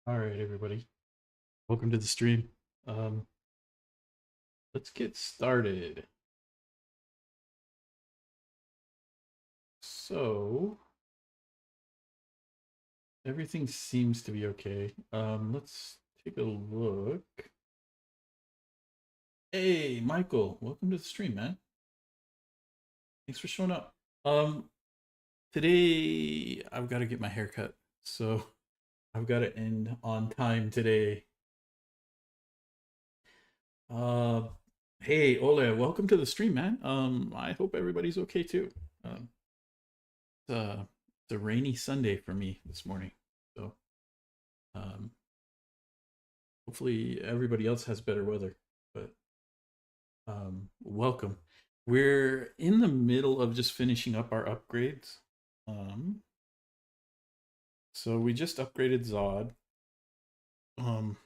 All right, everybody. Welcome to the stream. Um, let's get started. So, everything seems to be okay. Let's take a look. Hey, Michael, welcome to the stream, man. Thanks for showing up. Um, Today I've got to get my hair cut, so I've got to end on time today. Uh, hey, Ole, welcome to the stream, man. I hope everybody's okay too. Um, it's a rainy Sunday for me this morning. So um, hopefully everybody else has better weather. But welcome. We're in the middle of just finishing up our upgrades. Um, so we just upgraded Zod. Um,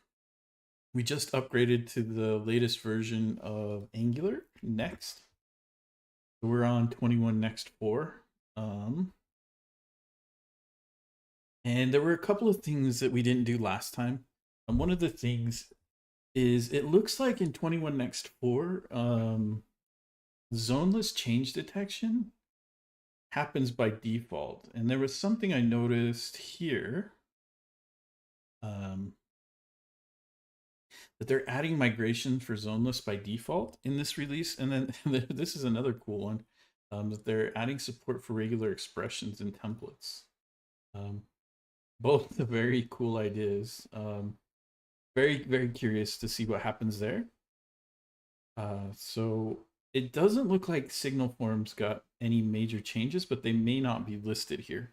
we just upgraded to the latest version of Angular next. We're on 21 Next 4. Um, and there were a couple of things that we didn't do last time. One of the things is it looks like in 21 Next 4, zoneless change detection happens by default. And there was something I noticed here that they're adding migration for zoneless by default in this release. And then this is another cool one, that they're adding support for regular expressions and templates. Both very cool ideas. Very, very curious to see what happens there. So it doesn't look like signal forms got any major changes, but they may not be listed here.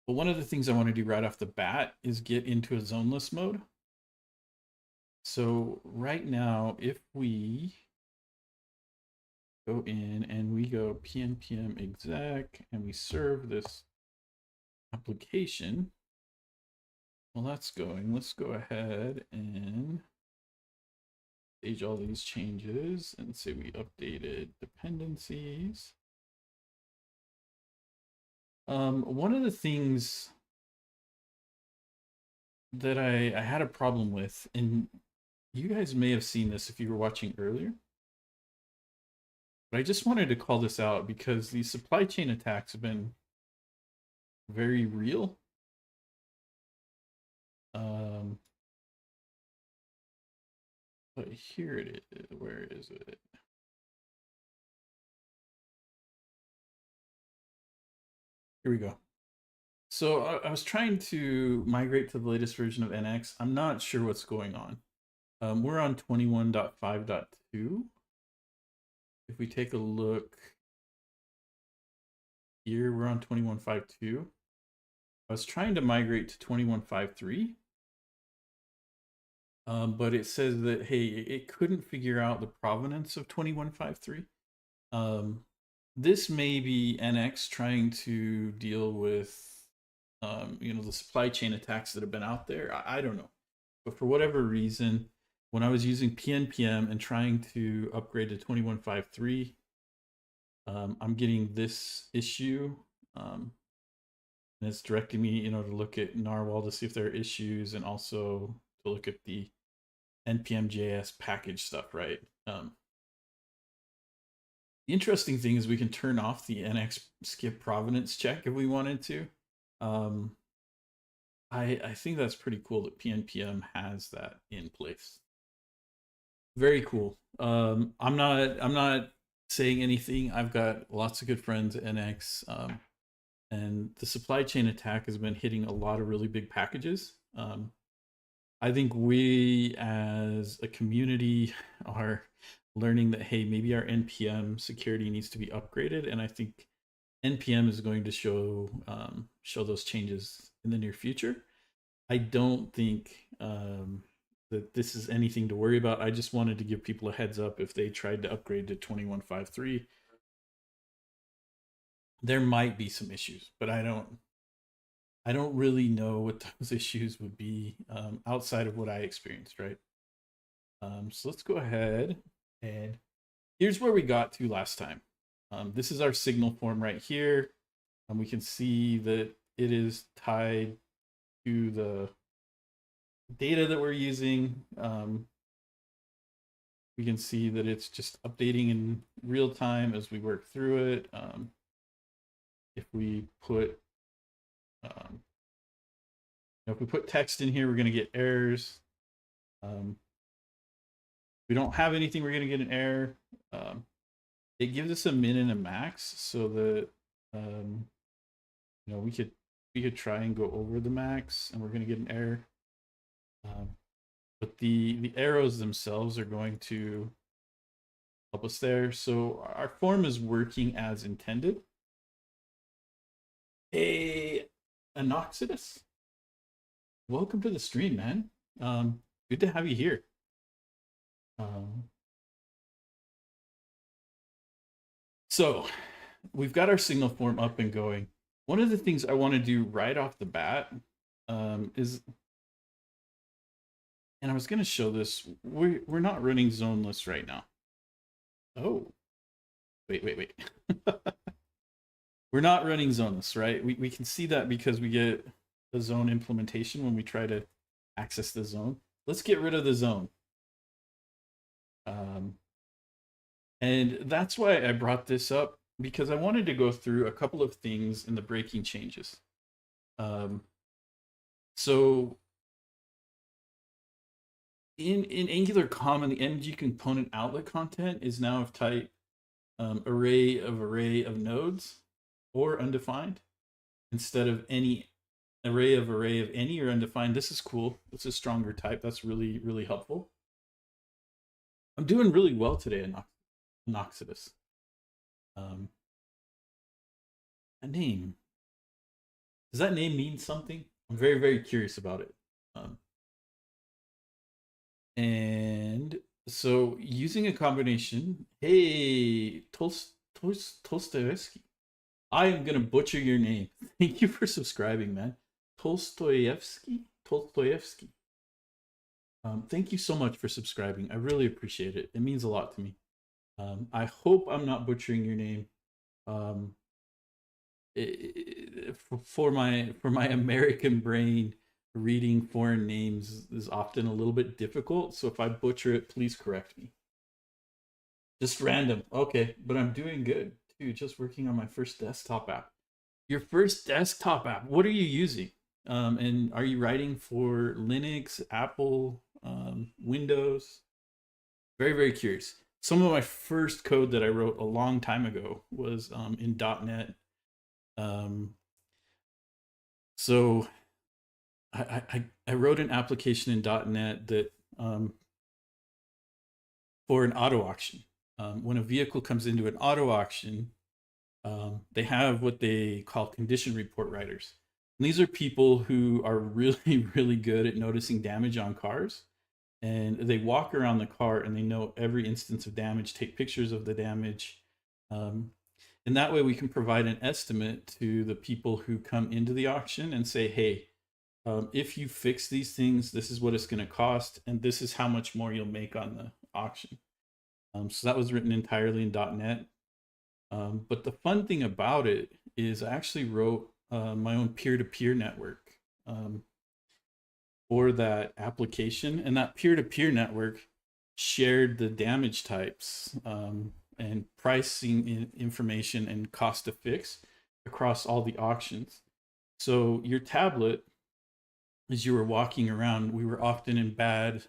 But one of the things I want to do right off the bat is get into a zoneless mode. So right now, if we go in and we go pnpm exec and we serve this application, well, that's going. Let's go ahead and stage all these changes and say we updated dependencies. One of the things that I had a problem with, and you guys may have seen this if you were watching earlier, but I just wanted to call this out because these supply chain attacks have been very real. But here it is. Where is it? Here we go. So I was trying to migrate to the latest version of NX. I'm not sure what's going on. We're on 21.5.2. If we take a look here, we're on 21.5.2. I was trying to migrate to 21.5.3. But it says that, hey, it couldn't figure out the provenance of 21.5.3. This may be NX trying to deal with, the supply chain attacks that have been out there. I don't know. But for whatever reason, when I was using PNPM and trying to upgrade to 21.5.3, I'm getting this issue. And it's directing me, to look at Narwhal to see if there are issues and also to look at the npm.js package stuff, right? The interesting thing is we can turn off the NX skip provenance check if we wanted to. I think that's pretty cool that PNPM has that in place. Very cool. I'm not saying anything. I've got lots of good friends at NX, and the supply chain attack has been hitting a lot of really big packages. I think we as a community are learning that, hey, maybe our npm security needs to be upgraded, and I think npm is going to show those changes in the near future. I don't think that this is anything to worry about. I just wanted to give people a heads up if they tried to upgrade to 21.5.3. There might be some issues, but I don't really know what those issues would be outside of what I experienced, right? So let's go ahead and here's where we got to last time. This is our signal form right here. We can see that it is tied to the data that we're using, we can see that it's just updating in real time as we work through it. If we put if we put text in here, we're going to get errors. If we don't have anything, we're going to get an error. It gives us a min and a max, so that we could try and go over the max, and we're going to get an error. But the arrows themselves are going to help us there. So our form is working as intended. Hey, Anoxidus, welcome to the stream, man. Good to have you here. So we've got our signal form up and going. One of the things I want to do right off the bat is, and I was going to show this, we're not running zoneless right now. Oh, wait. We're not running zoneless, right? We can see that because we get the zone implementation when we try to access the zone. Let's get rid of the zone. And that's why I brought this up, because I wanted to go through a couple of things in the breaking changes. So in Angular Common, the ng component outlet content is now of type array of nodes or undefined, instead of any array of any or undefined. This is cool. This is stronger type. That's really, really helpful. I'm doing really well today, Anoxidus. A name. Does that name mean something? I'm very, very curious about it. And so using a combination, hey, Tolstoyevsky. I am going to butcher your name. Thank you for subscribing, man. Tolstoyevsky? Thank you so much for subscribing. I really appreciate it. It means a lot to me. I hope I'm not butchering your name. For my American brain, reading foreign names is often a little bit difficult. So if I butcher it, please correct me. Just random. Okay, but I'm doing good too. Just working on my first desktop app. Your first desktop app. What are you using? And are you writing for Linux, Apple, Windows? Very, very curious. Some of my first code that I wrote a long time ago was in .NET. So I wrote an application in .NET that for an auto auction. When a vehicle comes into an auto auction, they have what they call condition report writers. And these are people who are really, really good at noticing damage on cars. And they walk around the car and they know every instance of damage, take pictures of the damage. And that way we can provide an estimate to the people who come into the auction and say, hey, if you fix these things, this is what it's going to cost, and this is how much more you'll make on the auction. So that was written entirely in .NET. But the fun thing about it is I actually wrote my own peer-to-peer network for that application, and that peer-to-peer network shared the damage types and pricing information and cost to fix across all the auctions. So your tablet, as you were walking around, we were often in bad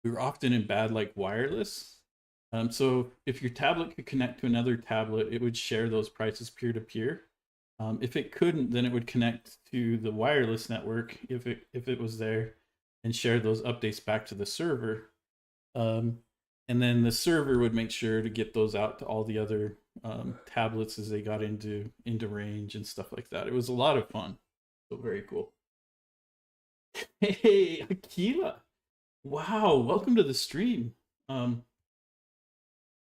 like wireless. So if your tablet could connect to another tablet, it would share those prices peer-to-peer. If it couldn't, then it would connect to the wireless network if it was there and share those updates back to the server. And then the server would make sure to get those out to all the other tablets as they got into range and stuff like that. It was a lot of fun. So very cool. Hey, Akila. Wow, welcome to the stream.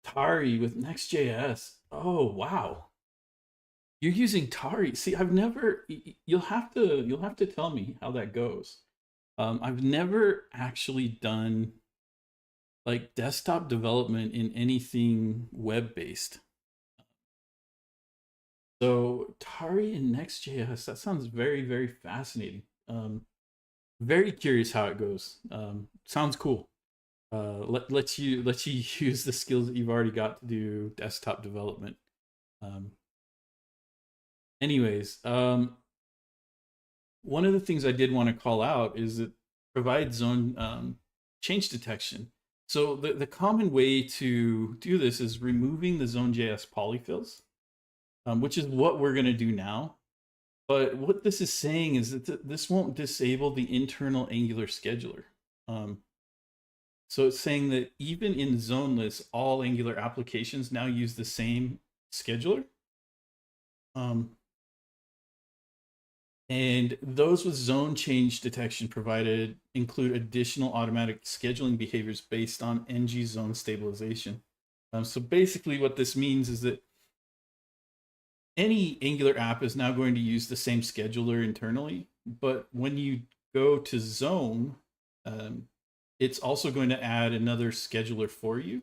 Tari with Next.js. Oh, wow. You're using Tari. See, I've never, you'll have to tell me how that goes. I've never actually done like desktop development in anything web-based. So Tari and Next.js, that sounds very, very fascinating. Very curious how it goes. Sounds cool. Lets you use the skills that you've already got to do desktop development. Um, anyways, one of the things I did want to call out is that provide zone change detection. So the common way to do this is removing the zone.js polyfills, which is what we're going to do now. But what this is saying is that this won't disable the internal Angular scheduler. Um, so it's saying that even in zoneless, all Angular applications now use the same scheduler. And those with zone change detection provided include additional automatic scheduling behaviors based on ng zone stabilization. So basically what this means is that any Angular app is now going to use the same scheduler internally, but when you go to zone, it's also going to add another scheduler for you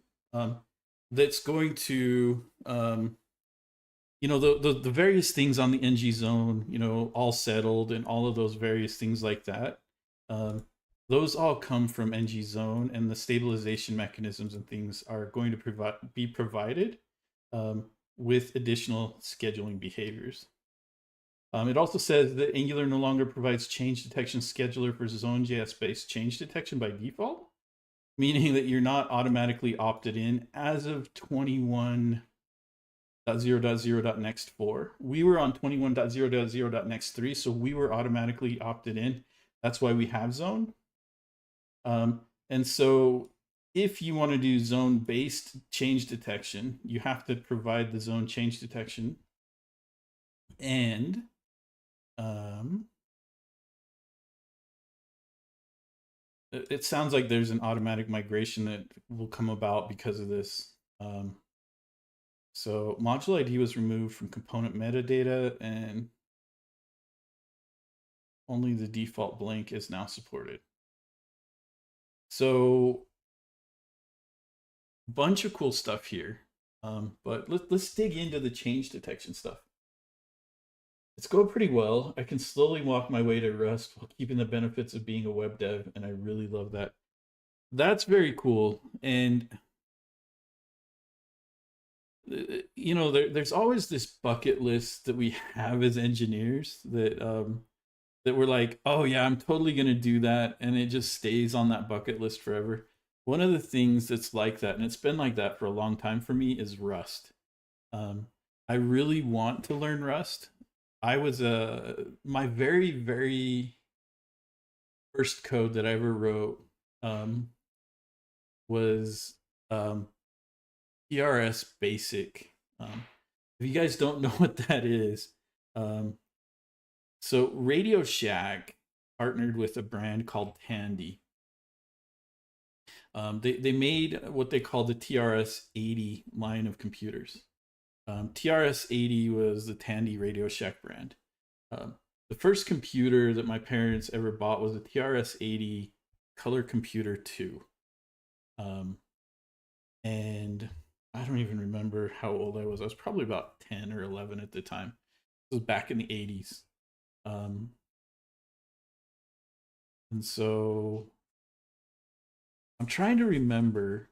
that's going to the various things on the ng zone, all settled and all of those various things like that. Those all come from ng zone, and the stabilization mechanisms and things are going to be provided with additional scheduling behaviors. It also says that Angular no longer provides change detection scheduler for Zone.js based change detection by default, meaning that you're not automatically opted in as of 21.0.0.next4. We were on 21.0.0.next3, so we were automatically opted in. That's why we have Zone. And so if you want to do zone-based change detection, you have to provide the zone change detection. And it sounds like there's an automatic migration that will come about because of this. So module ID was removed from component metadata, and only the default blank is now supported. So bunch of cool stuff here. But let's dig into the change detection stuff. It's going pretty well. I can slowly walk my way to Rust while keeping the benefits of being a web dev, and I really love that. That's very cool. And there's always this bucket list that we have as engineers that we're like, oh yeah, I'm totally gonna do that, and it just stays on that bucket list forever. One of the things that's like that, and it's been like that for a long time for me, is Rust. I really want to learn Rust. I was my very, very first code that I ever wrote was PRS Basic. If you guys don't know what that is, so Radio Shack partnered with a brand called Tandy. They made what they call the TRS-80 line of computers. TRS-80 was the Tandy Radio Shack brand. The first computer that my parents ever bought was a TRS-80 Color Computer 2. And I don't even remember how old I was. I was probably about 10 or 11 at the time. It was back in the 80s. And so I'm trying to remember.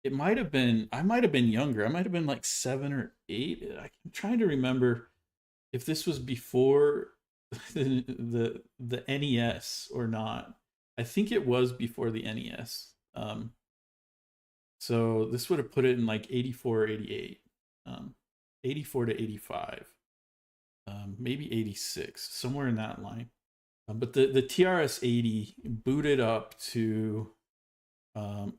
I might have been younger. I might have been like 7 or 8. I'm trying to remember if this was before the NES or not. I think it was before the NES. So this would have put it in like 84 or 88. 84 to 85. Maybe 86, somewhere in that line. But the TRS-80 booted up to a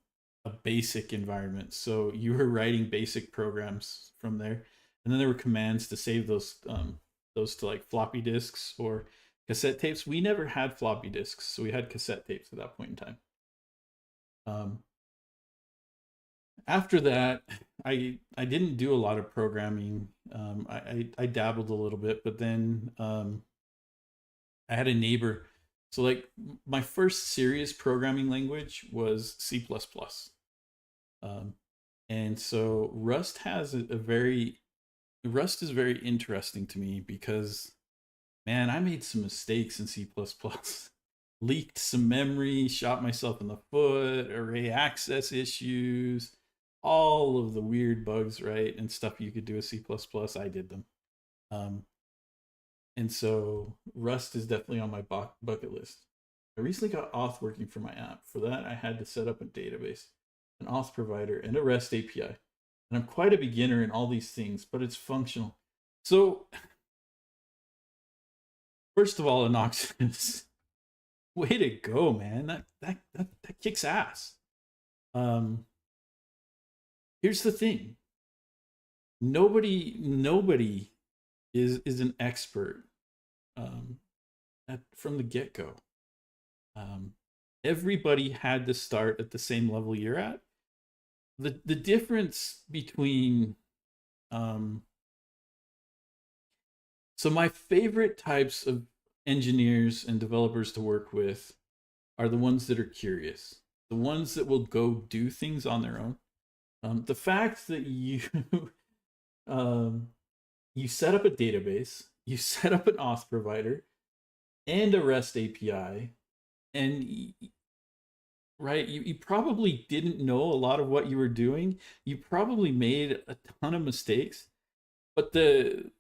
basic environment. So you were writing basic programs from there. And then there were commands to save those to like floppy disks or cassette tapes. We never had floppy disks, so we had cassette tapes at that point in time. After that, I didn't do a lot of programming. I dabbled a little bit, but then I had a neighbor. So like my first serious programming language was C++. And so Rust has a very Rust is very interesting to me because, man, I made some mistakes in C++. Leaked some memory, shot myself in the foot, array access issues, all of the weird bugs, right? And stuff you could do with C++, I did them. Um, and so Rust is definitely on my bucket list. I recently got auth working for my app. For that, I had to set up a database, an auth provider, and a REST API. And I'm quite a beginner in all these things, but it's functional. So, first of all, Anoxis, way to go, man. That kicks ass. Um, Here's the thing. Nobody is an expert um, from the get go. Um, Everybody had to start at the same level you're at. The difference between um, so my favorite types of engineers and developers to work with are the ones that are curious, the ones that will go do things on their own. The fact that you um, you set up a database, you set up an auth provider and a REST API, and right, you probably didn't know a lot of what you were doing. You probably made a ton of mistakes, but the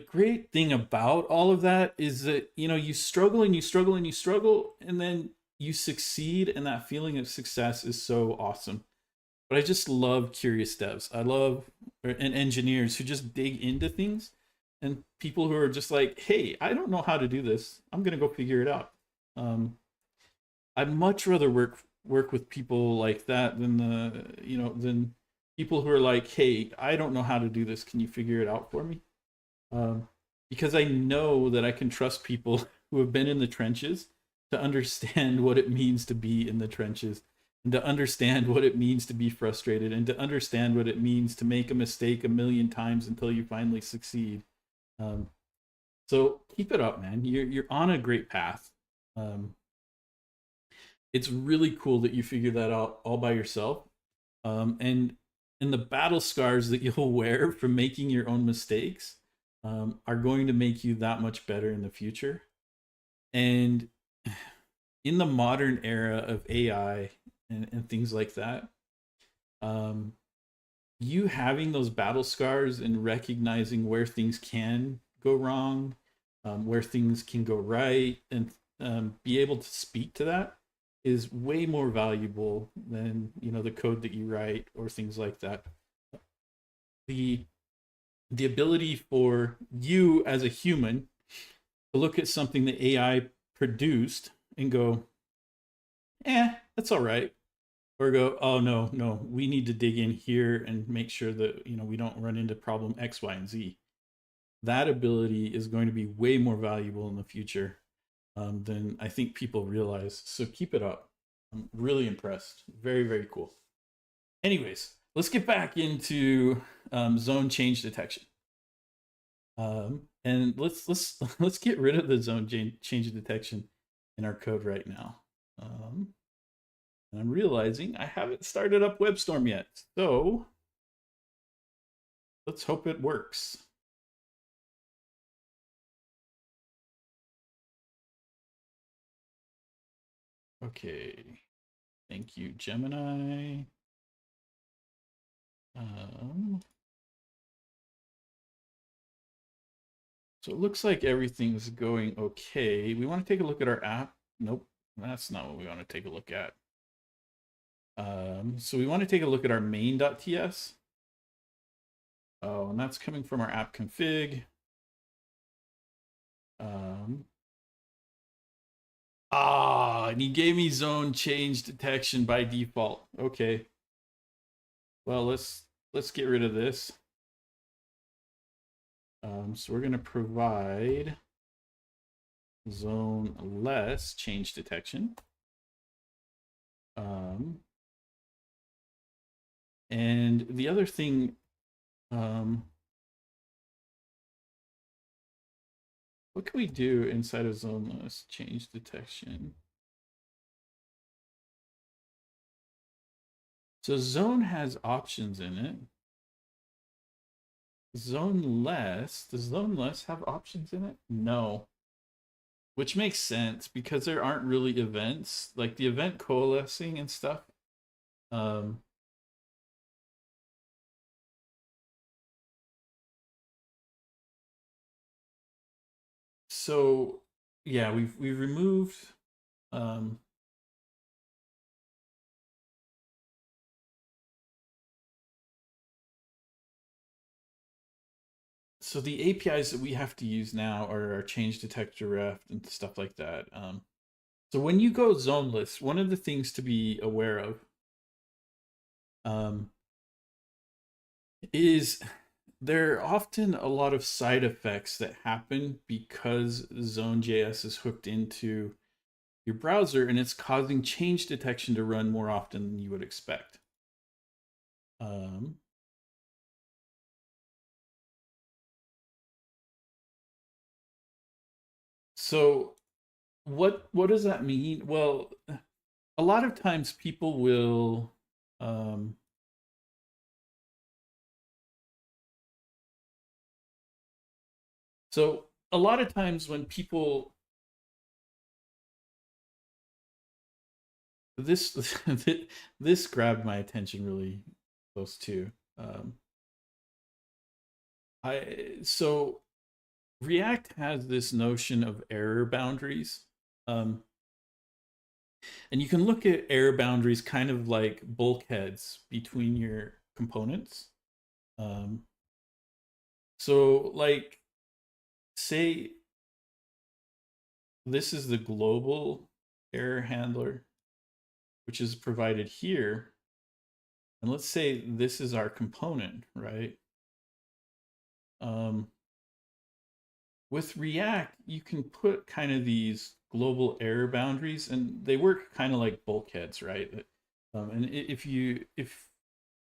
great thing about all of that is that you struggle and you struggle and you struggle, and then you succeed, and that feeling of success is so awesome. But I just love curious devs. I love and engineers who just dig into things, and people who are just like, hey, I don't know how to do this, I'm gonna go figure it out. um, I'd much rather work with people like that than than people who are like, hey, I don't know how to do this, can you figure it out for me? um, because I know that I can trust people who have been in the trenches to understand what it means to be in the trenches, and to understand what it means to be frustrated, and to understand what it means to make a mistake a million times until you finally succeed. Um, so keep it up, man. You're on a great path. Um, it's really cool that you figured that out all by yourself. And the battle scars that you'll wear from making your own mistakes are going to make you that much better in the future. And in the modern era of AI and things like that, um, you having those battle scars and recognizing where things can go wrong, where things can go right, and be able to speak to that is way more valuable than the code that you write or things like that. The the ability for you as a human to look at something that AI produced and go, that's all right. Or go, oh no, no, we need to dig in here and make sure that we don't run into problem X, Y, and Z. That ability is going to be way more valuable in the future than I think people realize. So keep it up. I'm really impressed. Very, very cool. Anyways, let's get back into zone change detection. And let's get rid of the zone change detection in our code right now. And I'm realizing I haven't started up WebStorm yet, so let's hope it works. Okay, thank you, Gemini. So it looks like everything's going okay. We want to take a look at our app. Nope, that's not what we want to take a look at. So we want to take a look at our main.ts. Oh, and that's coming from our app config. And he gave me zone change detection by default. Okay. Well, let's get rid of this. So we're going to provide zoneless change detection. And the other thing, what can we do inside of zoneless change detection? So zone has options in it. Zoneless. Does zoneless have options in it? No. Which makes sense because there aren't really events like the event coalescing and stuff. Um, so yeah, we've removed um, so the APIs that we have to use now are our change detector ref and stuff like that. So when you go zoneless, one of the things to be aware of um, is there are often a lot of side effects that happen because Zone.js is hooked into your browser and it's causing change detection to run more often than you would expect. Um, so what does that mean? Well, a lot of times people will um, so a lot of times when people this this grabbed my attention really close too. Um, I so React has this notion of error boundaries. Um, and you can look at error boundaries kind of like bulkheads between your components. Um, so, like, say this is the global error handler, which is provided here. And let's say this is our component, right? Um, with React, you can put kind of these global error boundaries, and they work kind of like bulkheads, right? And if you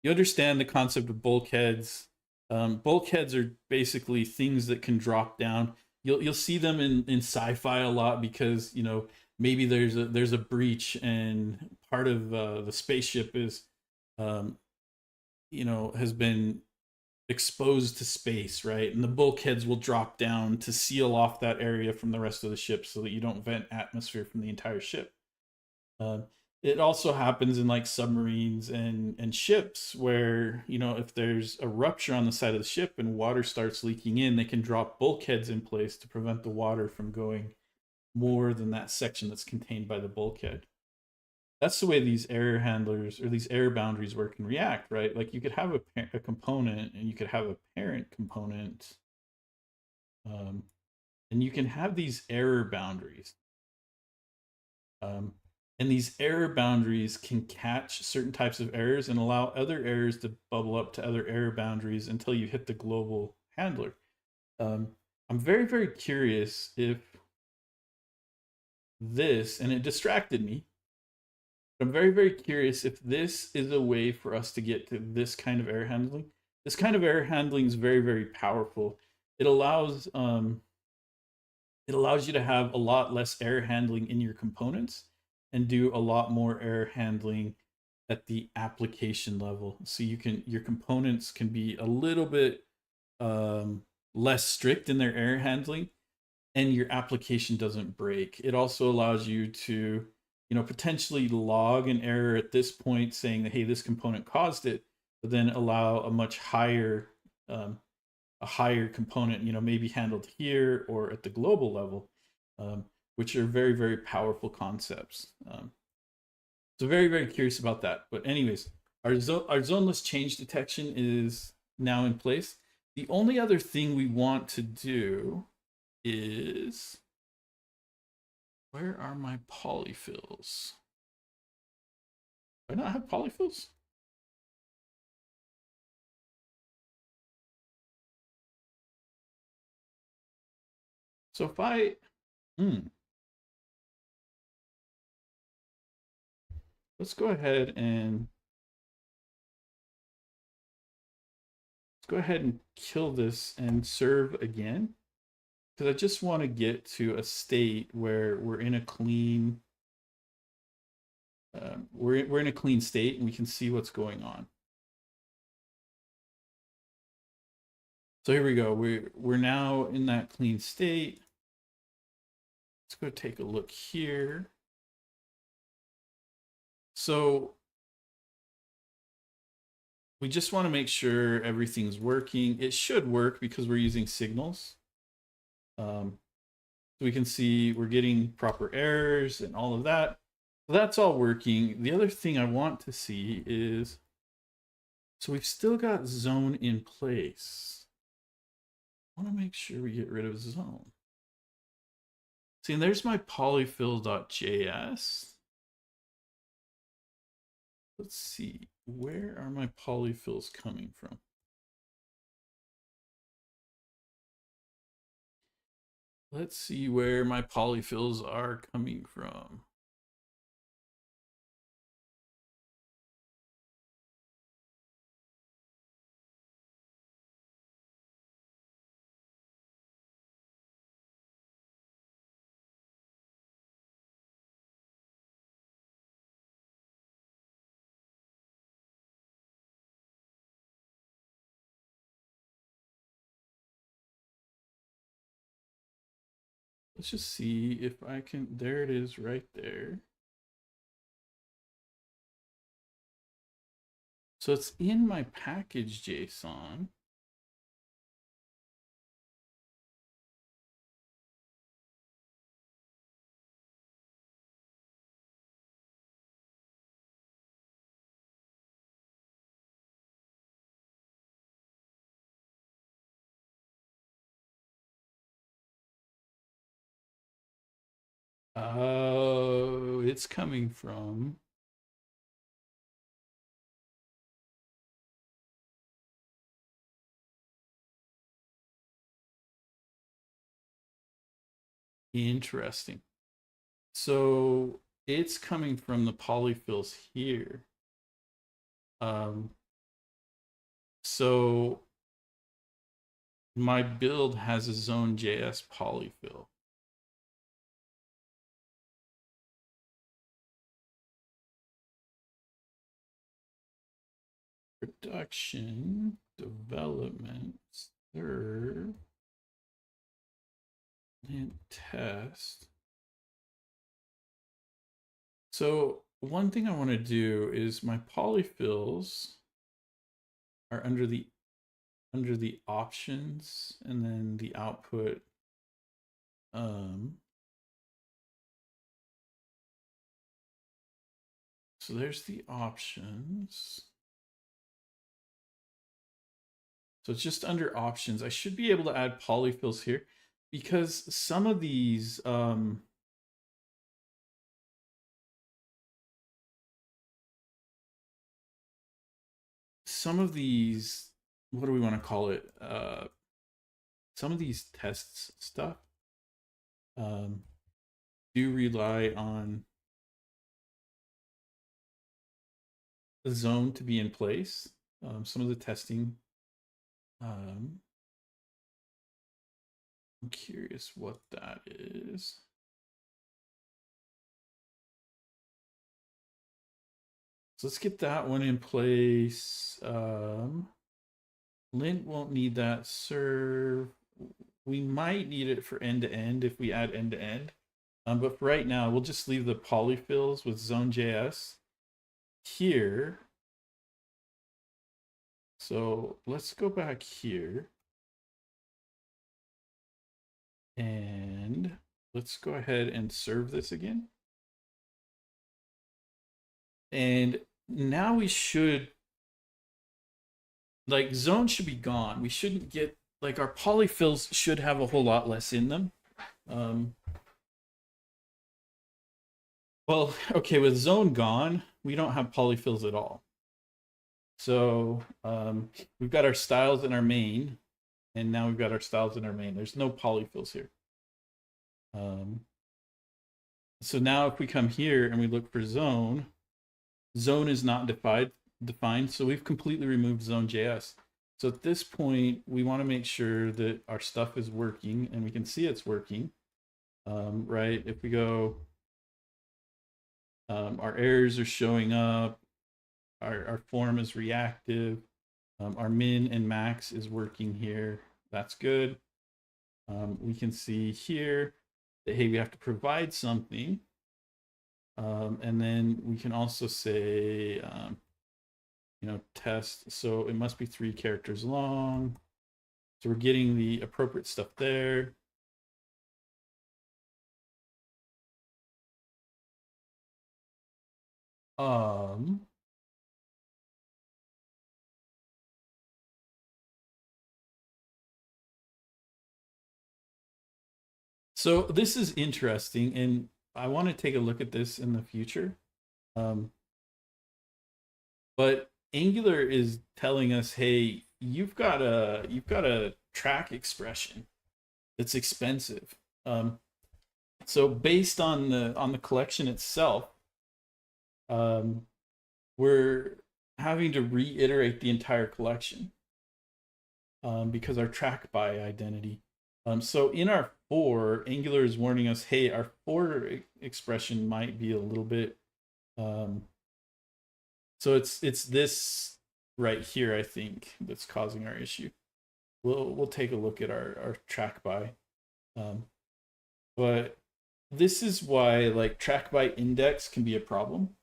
understand the concept of bulkheads, bulkheads are basically things that can drop down. You'll see them in sci-fi a lot because maybe there's a breach and part of the spaceship is um, has been exposed to space, right? And the bulkheads will drop down to seal off that area from the rest of the ship so that you don't vent atmosphere from the entire ship. Uh, it also happens in like submarines and ships where if there's a rupture on the side of the ship and water starts leaking in, they can drop bulkheads in place to prevent the water from going more than that section that's contained by the bulkhead. That's the way these error handlers or these error boundaries work in React, right? Like you could have a component and you could have a parent component, um, and you can have these error boundaries. Um, and these error boundaries can catch certain types of errors and allow other errors to bubble up to other error boundaries until you hit the global handler. Um, I'm very, very curious if this, and it distracted me, but I'm very, very curious if this is a way for us to get to this kind of error handling. This kind of error handling is very, very powerful. It allows um, it allows you to have a lot less error handling in your components and do a lot more error handling at the application level. So your components can be a little bit less strict in their error handling, and your application doesn't break. It also allows you to potentially log an error at this point saying that, hey, this component caused it, but then allow um, a higher component, maybe handled here or at the global level, um, which are very, very powerful concepts. So very, very curious about that. But anyways, our zoneless change detection is now in place. The only other thing we want to do is, where are my polyfills? Do I not have polyfills? So if I, hmm, let's go ahead and kill this and serve again, because I just want to get to a state where we're in a clean we're in a clean state and we can see what's going on. So here we go. We're now in that clean state. Let's go take a look here. So we just want to make sure everything's working. It should work because we're using signals. So we can see we're getting proper errors and all of that. So that's all working. The other thing I want to see is, so we've still got zone in place. I want to make sure we get rid of zone. See, and there's my polyfill.js. Let's see, where are my polyfills coming from? Let's see where my polyfills are coming from. Let's just see if I can, there it is right there. So it's in my package JSON. Oh, it's coming from interesting. So it's coming from the polyfills here. So my build has a zone.js polyfill. Production, development, serve, and test. So one thing I want to do is my polyfills are under the options, and then the output. So there's the options. So it's just under options. I should be able to add polyfills here because some of these what do we want to call it? Some of these tests stuff do rely on the zone to be in place. Some of the testing, I'm curious what that is. So let's get that one in place. Lint won't need that. Serve. We might need it for end-to-end if we add end-to-end. But for right now, we'll just leave the polyfills with zone.js here. So let's go back here. And let's go ahead and serve this again. And now we should, like, zone should be gone. We shouldn't get, like, our polyfills should have a whole lot less in them. Well, okay, with zone gone, we don't have polyfills at all. So we've got our styles in our main, and now we've got our styles in our main. There's no polyfills here. So now if we come here and we look for zone, zone is not defined. So we've completely removed zone.js. So at this point, we want to make sure that our stuff is working, and we can see it's working, right? If we go, our errors are showing up, our form is reactive, our min and max is working here. That's good. We can see here that, hey, we have to provide something. And then we can also say, test. So it must be 3 characters long. So we're getting the appropriate stuff there. So this is interesting, and I want to take a look at this in the future. Um, but Angular is telling us, hey, you've got a track expression that's expensive. So based on the collection itself, um, we're having to reiterate the entire collection because our track by identity. So in our for, Angular is warning us, hey, our for expression might be a little bit. So it's this right here, I think, that's causing our issue. We'll take a look at our track by, but this is why like track by index can be a problem.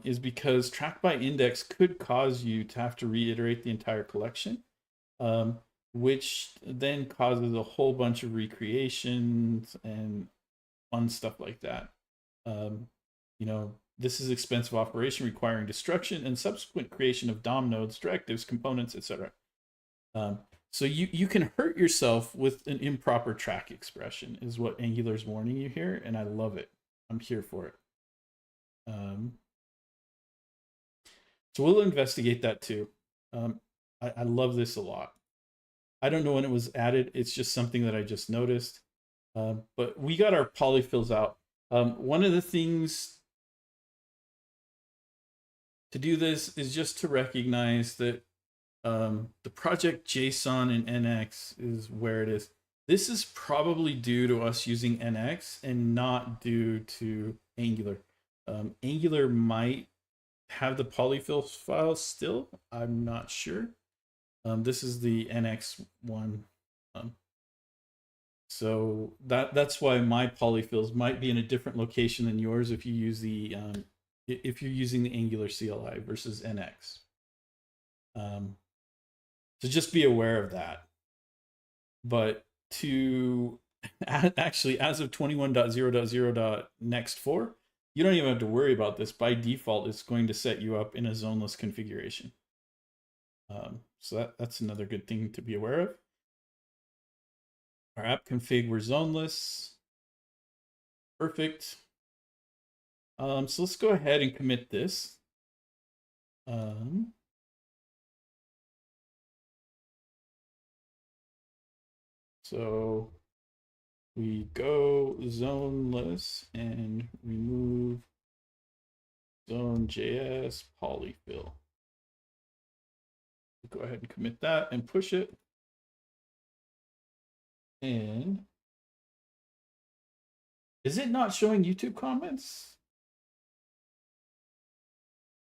Is because track by index could cause you to have to reiterate the entire collection, which then causes a whole bunch of recreations and fun stuff like that. This is expensive operation requiring destruction and subsequent creation of DOM nodes, directives, components, etc. So you can hurt yourself with an improper track expression, is what Angular's warning you here, and I love it. I'm here for it. So we'll investigate that too. I love this a lot. I don't know when it was added. It's just something that I just noticed. But we got our polyfills out. One of the things to do this is just to recognize that the project JSON in NX is where it is. This is probably due to us using NX and not due to Angular. Angular might have the polyfill file still. I'm not sure. This is the NX one. So that's why my polyfills might be in a different location than yours if you use the if you're using the Angular CLI versus NX. So just be aware of that. But to actually, as of 21.0.0.next4, you don't even have to worry about this. By default, it's going to set you up in a zoneless configuration. So that's another good thing to be aware of. Our app config, we're zoneless. Perfect. So let's go ahead and commit this. So we go zoneless and remove zone.js polyfill. Go ahead and commit that and push it. And is it not showing YouTube comments?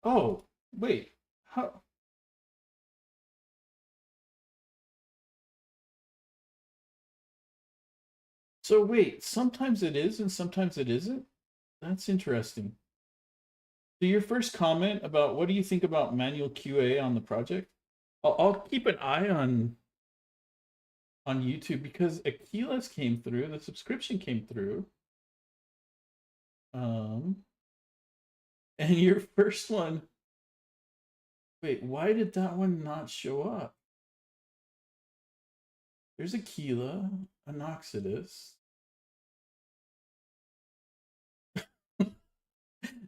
Oh, wait. How? So wait, sometimes it is and sometimes it isn't? That's interesting. So your first comment about what do you think about manual QA on the project? I'll keep an eye on YouTube because Aquilas came through, the subscription came through. And your first one, wait, why did that one not show up? There's Aquila, Anoxidus.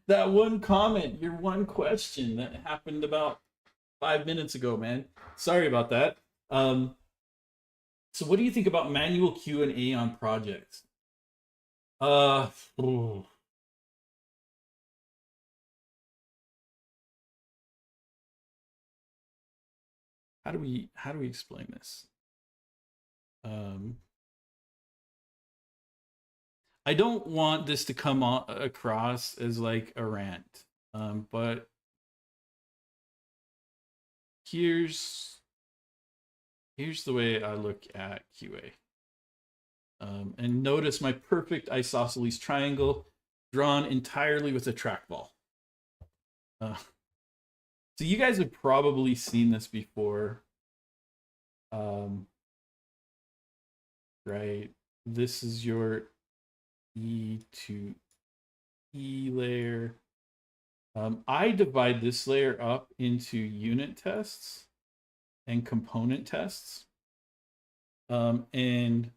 That one comment, your one question that happened about 5 minutes ago, man. Sorry about that. So what do you think about manual Q&A on projects? Ooh. How do we explain this? I don't want this to come across as like a rant, but here's here's the way I look at QA. And notice my perfect isosceles triangle drawn entirely with a trackball. So you guys have probably seen this before. Right? This is your E to E layer. I divide this layer up into unit tests and component tests. And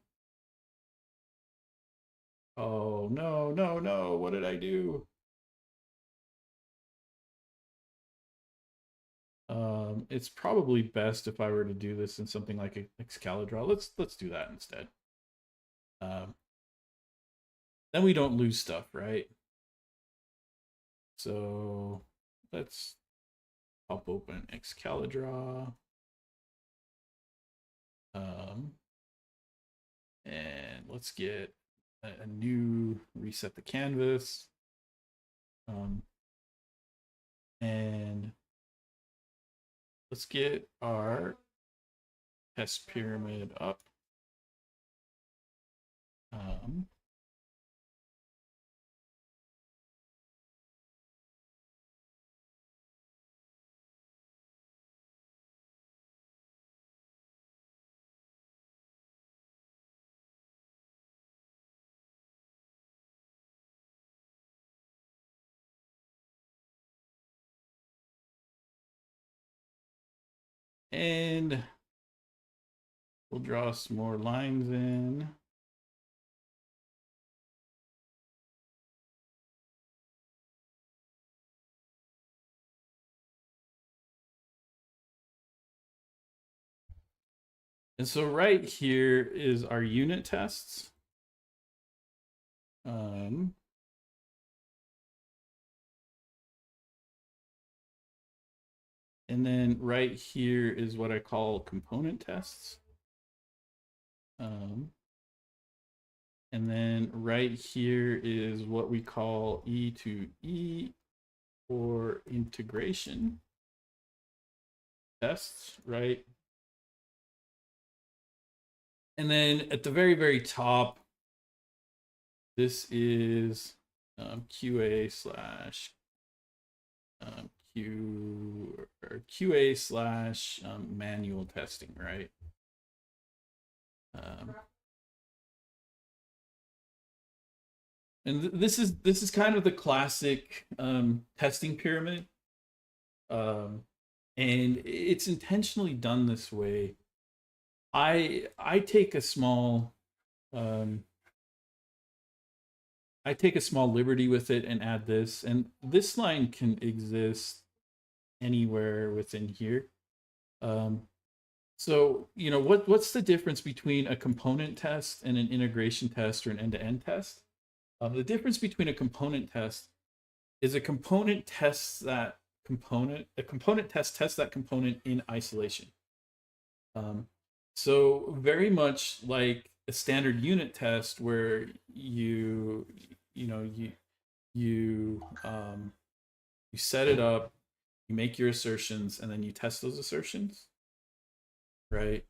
oh no, no, no, what did I do? It's probably best if I were to do this in something like Excalibur. Let's do that instead. Then we don't lose stuff, right? So let's pop open Excalibur. And let's get a new reset the canvas. And let's get our test pyramid up. And we'll draw some more lines in. And so right here is our unit tests. And then right here is what I call component tests. And then right here is what we call E to E or integration tests, right? And then at the very, very top, this is QA slash QA slash manual testing, right? And this is kind of the classic testing pyramid, and it's intentionally done this way. I take a small liberty with it and add this, and this line can exist anywhere within here. So you know what's the difference between a component test and an integration test or an end-to-end test? The difference between a component test is a component tests that component. A component test tests that component in isolation. So very much like a standard unit test where you set it up, you make your assertions, and then you test those assertions, right?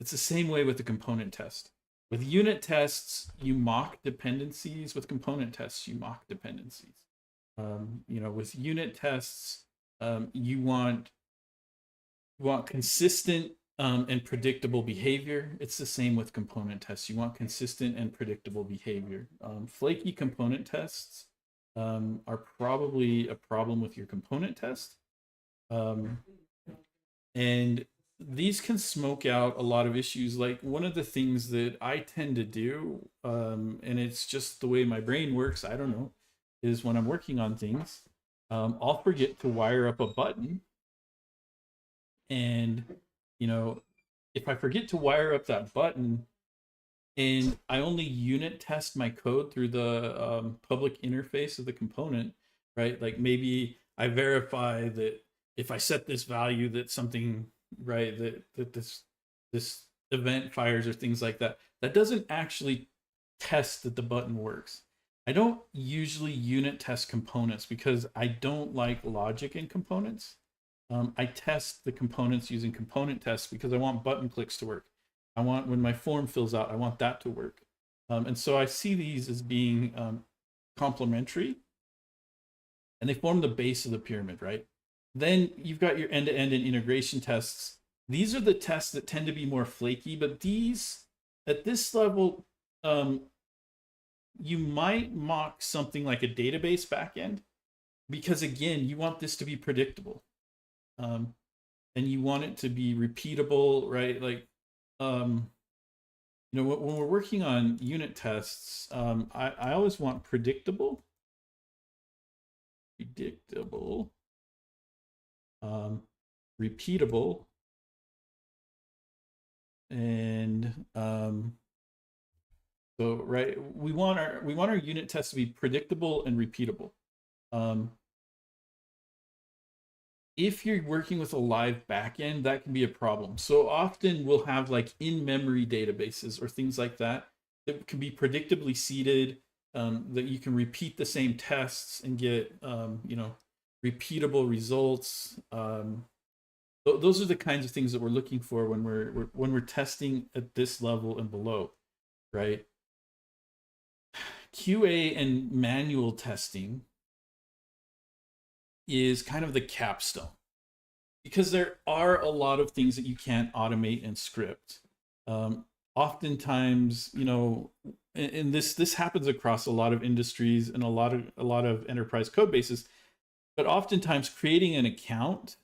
It's the same way with the component test. With unit tests, you mock dependencies. With component tests, you mock dependencies. With unit tests, you want consistent and predictable behavior. It's the same with component tests. You want consistent and predictable behavior. Flaky component tests are probably a problem with your component test. And these can smoke out a lot of issues. Like one of the things that I tend to do, and it's just the way my brain works, I don't know, is when I'm working on things, I'll forget to wire up a button. And, if I forget to wire up that button and I only unit test my code through the public interface of the component, right? Like maybe I verify that if I set this value that something, right, that this event fires or things like that, that doesn't actually test that the button works. I don't usually unit test components because I don't like logic in components. I test the components using component tests because I want button clicks to work. I want when my form fills out, I want that to work. And so I see these as being complementary, and they form the base of the pyramid, right? Then you've got your end-to-end and integration tests. These are the tests that tend to be more flaky, but these, at this level, you might mock something like a database backend because, again, you want this to be predictable. And you want it to be repeatable, right? Like, when we're working on unit tests, I always want predictable, repeatable, and so right, we want our unit tests to be predictable and repeatable. If you're working with a live backend, that can be a problem. So often we'll have like in-memory databases or things like that that can be predictably seeded, that you can repeat the same tests and get repeatable results. Those are the kinds of things that we're looking for when we're testing at this level and below, right? QA and manual testing is kind of the capstone because there are a lot of things that you can't automate and script. Oftentimes, and this happens across a lot of industries and a lot of enterprise code bases, but oftentimes creating an account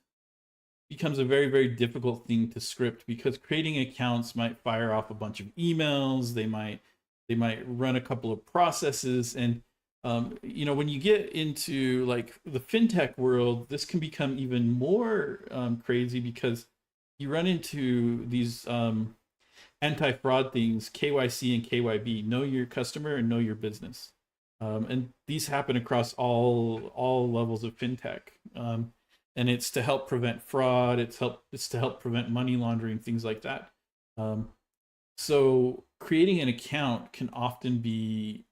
becomes a very, very difficult thing to script because creating accounts might fire off a bunch of emails. They might run a couple of processes, and when you get into like the fintech world, this can become even more crazy because you run into these anti-fraud things, KYC and KYB, know your customer and know your business, and these happen across all levels of fintech, and it's to help prevent fraud. It's to help prevent money laundering, things like that. So creating an account can often be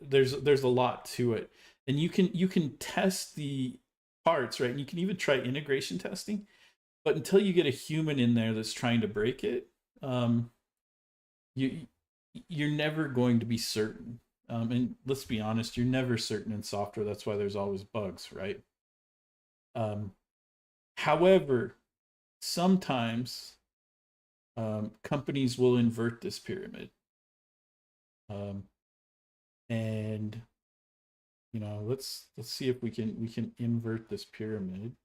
there's a lot to it, and you can test the parts, right? And you can even try integration testing, but until you get a human in there that's trying to break it, you're never going to be certain. And let's be honest, you're never certain in software. That's why there's always bugs, right? However, sometimes companies will invert this pyramid, and let's see if we can invert this pyramid.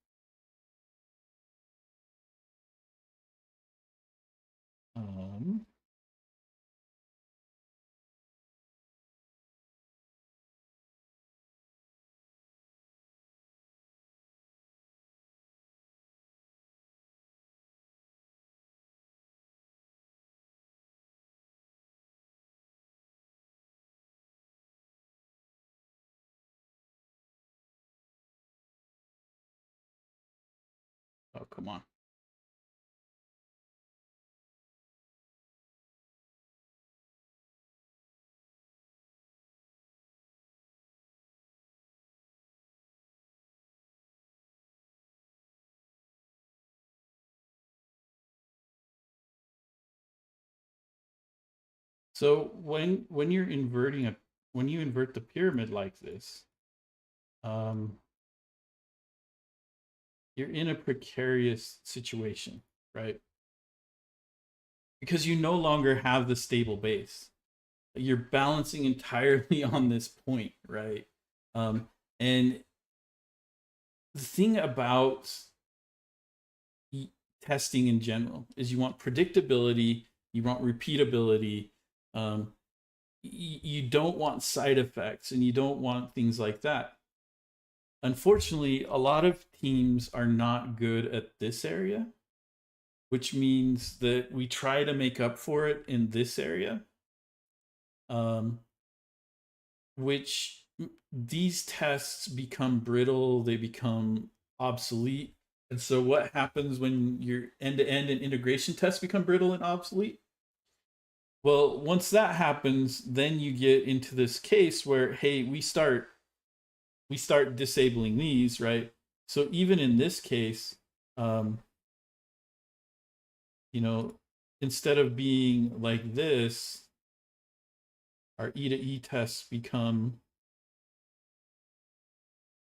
Oh, come on. So when you invert the pyramid like this, you're in a precarious situation, right? Because you no longer have the stable base. You're balancing entirely on this point, right? And the thing about testing in general is you want predictability, you want repeatability, you don't want side effects, and you don't want things like that. Unfortunately, a lot of teams are not good at this area, which means that we try to make up for it in this area, which these tests become brittle, they become obsolete. And so what happens when your end-to-end and integration tests become brittle and obsolete? Well, once that happens, then you get into this case where, hey, we start disabling these, right? So even in this case, um, you know, instead of being like this, our E to E tests become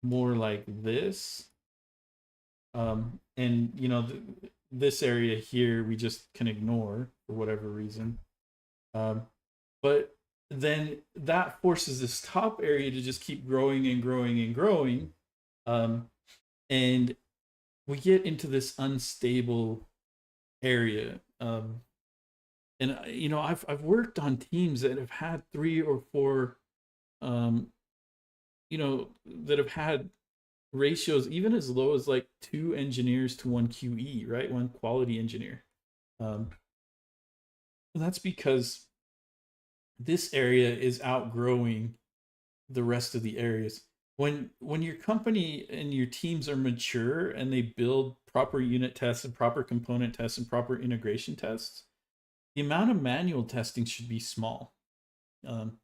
more like this. And this area here we just can ignore for whatever reason. Um, but then that forces this top area to just keep growing and growing and growing. Um, and we get into this unstable area. And I've worked on teams that have had 3 or 4, um, that have had ratios even as low as like 2 engineers to 1 QE, right? One quality engineer. Um, that's because this area is outgrowing the rest of the areas. When your company and your teams are mature and they build proper unit tests and proper component tests and proper integration tests, the amount of manual testing should be small. Um,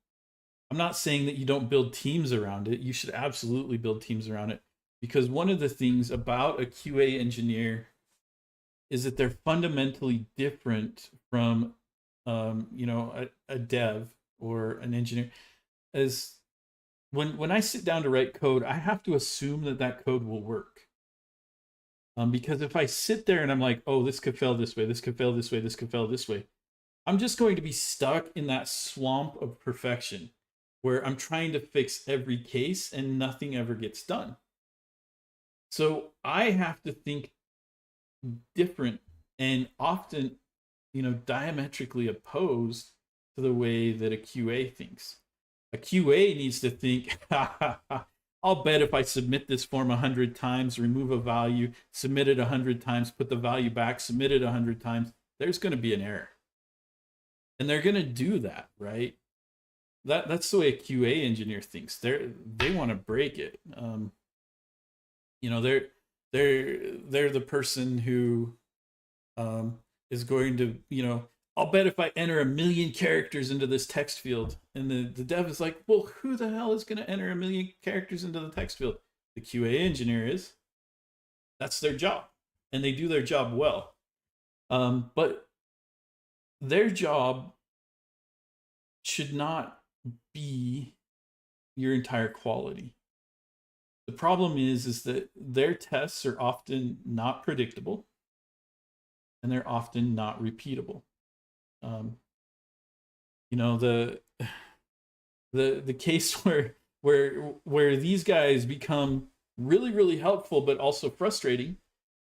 I'm not saying that you don't build teams around it. You should absolutely build teams around it, because one of the things about a QA engineer is that they're fundamentally different from, a dev or an engineer. As when I sit down to write code, I have to assume that that code will work. Because if I sit there and I'm like, oh, this could fail this way, this could fail this way, this could fail this way, I'm just going to be stuck in that swamp of perfection where I'm trying to fix every case and nothing ever gets done. So I have to think different and often, diametrically opposed to the way that a QA thinks. A QA needs to think, I'll bet if I submit this form 100 times, remove a value, submit it 100 times, put the value back, submit it 100 times, there's going to be an error. And they're going to do that, right? That's the way a QA engineer thinks. They want to break it. They're the person who is going to, I'll bet if I enter 1 million characters into this text field, and the dev is like, well, who the hell is going to enter 1 million characters into the text field? The QA engineer is. That's their job, and they do their job well. But their job should not be your entire quality. The problem is that their tests are often not predictable, and they're often not repeatable. Um, the the case where these guys become really really helpful but also frustrating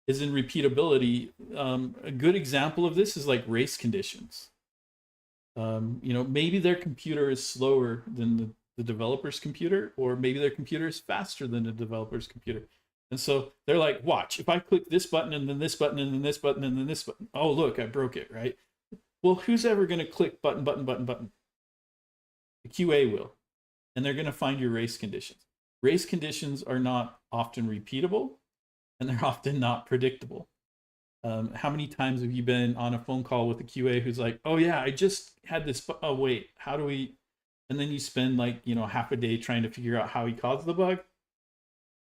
is in repeatability. A good example of this is like race conditions. Maybe their computer is slower than the developer's computer, or maybe their computer is faster than the developer's computer. And so they're like, watch, if I click this button and then this button and then this button and then this button, oh, look, I broke it, right? Well, who's ever going to click button, button, button, button? The QA will. And they're going to find your race conditions. Race conditions are not often repeatable, and they're often not predictable. How many times have you been on a phone call with a QA who's like, oh yeah, I just had this, oh wait, how do we, and then you spend like, half a day trying to figure out how he caused the bug,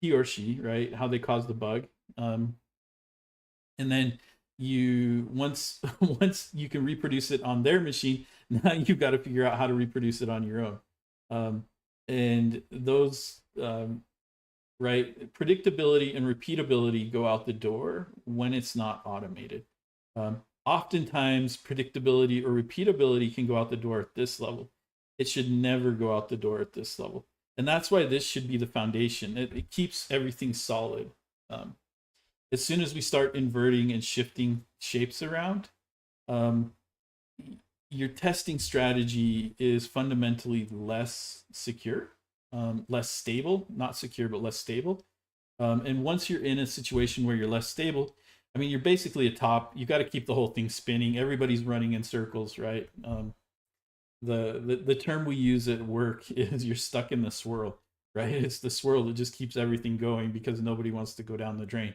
he or she, right? How they caused the bug. And then once you can reproduce it on their machine, now you've got to figure out how to reproduce it on your own. And those, right, predictability and repeatability go out the door when it's not automated. Oftentimes predictability or repeatability can go out the door at this level. It should never go out the door at this level. And that's why this should be the foundation. It keeps everything solid. As soon as we start inverting and shifting shapes around, your testing strategy is fundamentally less secure, less stable, not secure, but less stable. And once you're in a situation where you're less stable, I mean, you're basically a top. You got to keep the whole thing spinning. Everybody's running in circles, right? The term we use at work is you're stuck in the swirl, right? It's the swirl that just keeps everything going because nobody wants to go down the drain.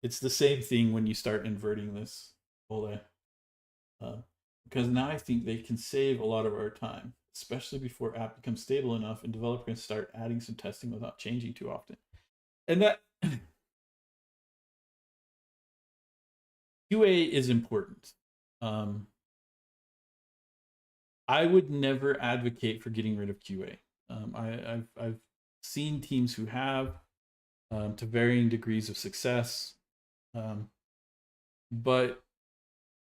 It's the same thing when you start inverting this whole because now I think they can save a lot of our time, especially before app becomes stable enough and developer can start adding some testing without changing too often. And that QA is important. Um, I would never advocate for getting rid of QA. I've seen teams who have to varying degrees of success, um, but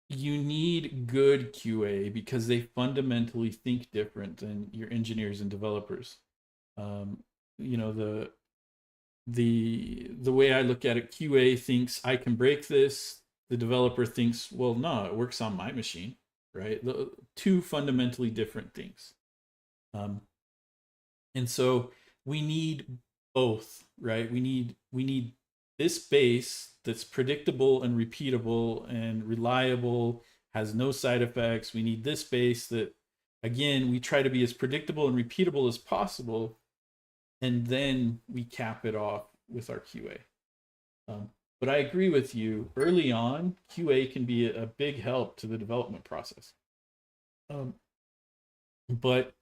you need good QA because they fundamentally think different than your engineers and developers. Um, you know the way I look at it, QA thinks I can break this. The developer thinks, well, no, it works on my machine, right? The two fundamentally different things. Um, and so we need both, right? We need this base that's predictable and repeatable and reliable, has no side effects. We need this base that, again, we try to be as predictable and repeatable as possible, and then we cap it off with our QA. But I agree with you. Early on, QA can be a big help to the development process. Um, but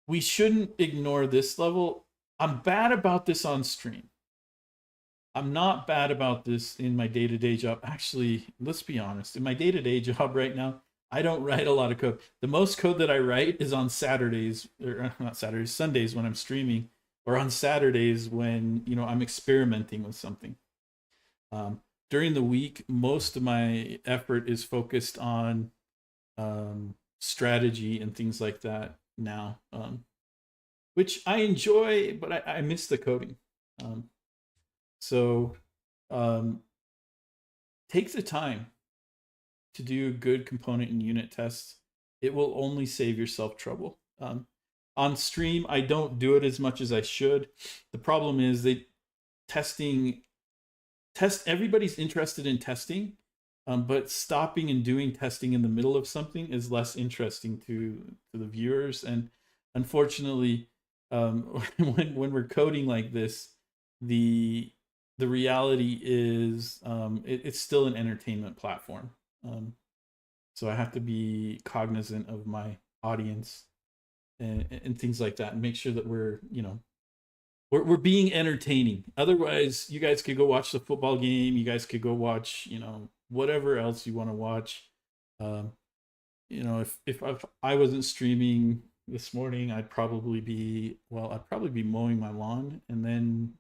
we shouldn't ignore this level. I'm bad about this on stream. I'm not bad about this in my day to day job. Actually, let's be honest. In my day to day job right now, I don't write a lot of code. The most code that I write is on Saturdays, or not Saturdays, Sundays when I'm streaming, or on Saturdays when I'm experimenting with something. During the week, most of my effort is focused on strategy and things like that now, which I enjoy, but I miss the coding. Um, so um, take the time to do good component and unit tests. It will only save yourself trouble. On stream, I don't do it as much as I should. The problem is testing test everybody's interested in testing, but stopping and doing testing in the middle of something is less interesting to the viewers. And unfortunately, when we're coding like this, the the reality is it's still an entertainment platform. So I have to be cognizant of my audience and things like that, and make sure that we're being entertaining. Otherwise, you guys could go watch the football game. You guys could go watch, whatever else you want to watch. Um, if I wasn't streaming this morning, I'd probably be mowing my lawn, and then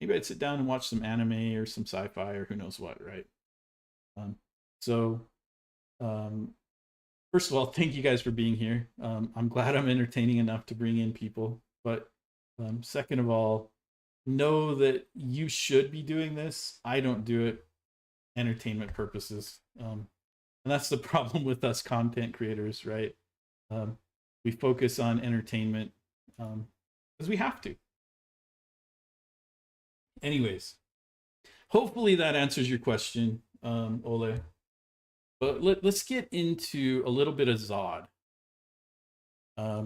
maybe I'd sit down and watch some anime or some sci-fi or who knows what, right? Um, so, um, first of all, thank you guys for being here. I'm glad I'm entertaining enough to bring in people, but second of all, know that you should be doing this. I don't do it entertainment purposes. And that's the problem with us content creators, right? Um, we focus on entertainment because we have to. Anyways, hopefully that answers your question, Ole. But let's get into a little bit of Zod,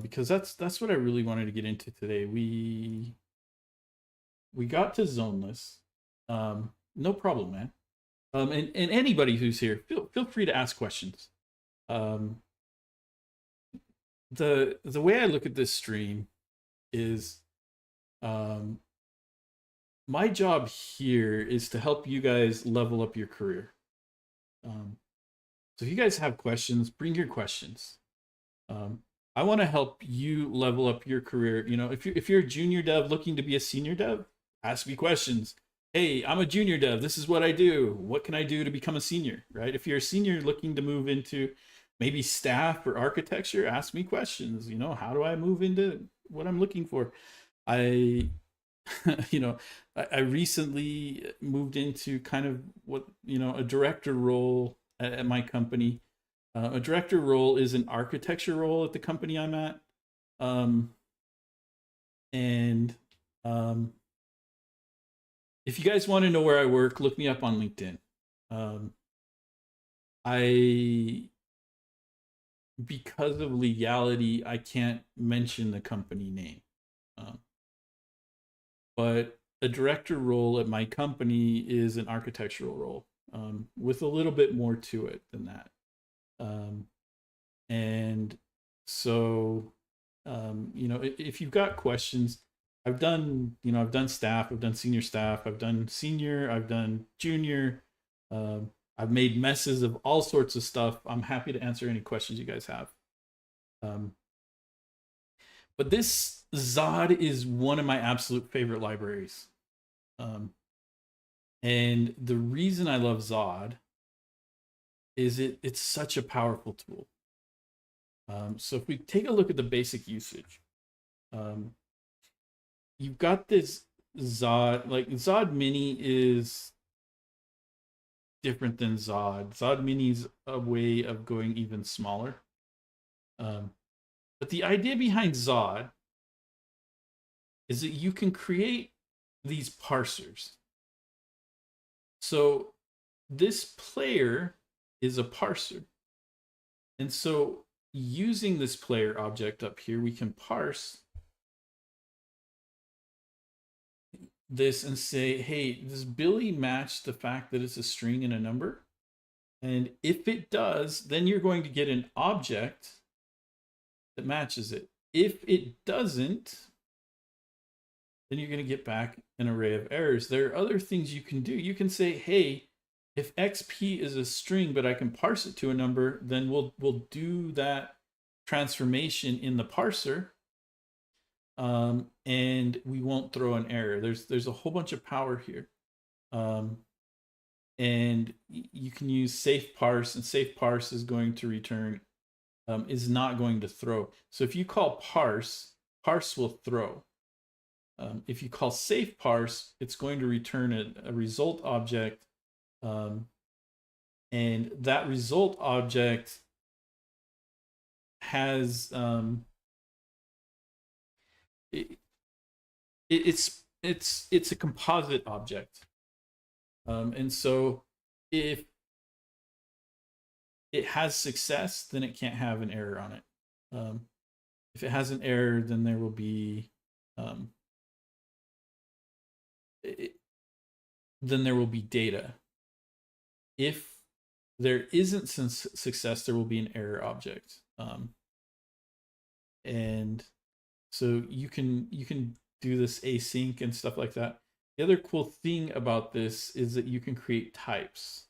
because that's what I really wanted to get into today. We got to zoneless. No problem, man. And anybody who's here, feel free to ask questions. Um, the way I look at this stream is, um, my job here is to help you guys level up your career. So if you guys have questions, bring your questions. Um, I want to help you level up your career. If you're a junior dev looking to be a senior dev, ask me questions. Hey, I'm a junior dev. This is what I do. What can I do to become a senior? Right? If you're a senior looking to move into maybe staff or architecture, ask me questions. How do I move into what I'm looking for? I you know I recently moved into kind of what a director role at my company. A director role is an architecture role at the company I'm at. um, and if you guys want to know where I work, look me up on LinkedIn. um, I Because of legality, I can't mention the company name. um, but a director role at my company is an architectural role, with a little bit more to it than that. Um, and so, if you've got questions, I've done, I've done staff, I've done senior staff, I've done senior, I've done junior. I've made messes of all sorts of stuff. I'm happy to answer any questions you guys have. Um, but this Zod is one of my absolute favorite libraries. Um, and the reason I love Zod is it's such a powerful tool. So if we take a look at the basic usage, um, you've got this Zod, like Zod Mini is different than Zod. Zod Mini is a way of going even smaller. But the idea behind Zod is that you can create these parsers. So this player is a parser. And so using this player object up here, we can parse this and say, hey, does Billy match the fact that it's a string and a number? And if it does, then you're going to get an object that matches it. If it doesn't, then you're going to get back an array of errors. There are other things you can do. You can say, hey, if XP is a string, but I can parse it to a number, then we'll do that transformation in the parser, and we won't throw an error. There's a whole bunch of power here. And you can use safe parse, and safe parse is going to return, is not going to throw. So if you call parse, parse will throw. If you call safe parse, it's going to return a result object, and that result object has it's a composite object, and so if it has success, then it can't have an error on it. If it has an error, then there will be then there will be data. If there isn't success, there will be an error object. And so you can do this async and stuff like that. The other cool thing about this is that you can create types.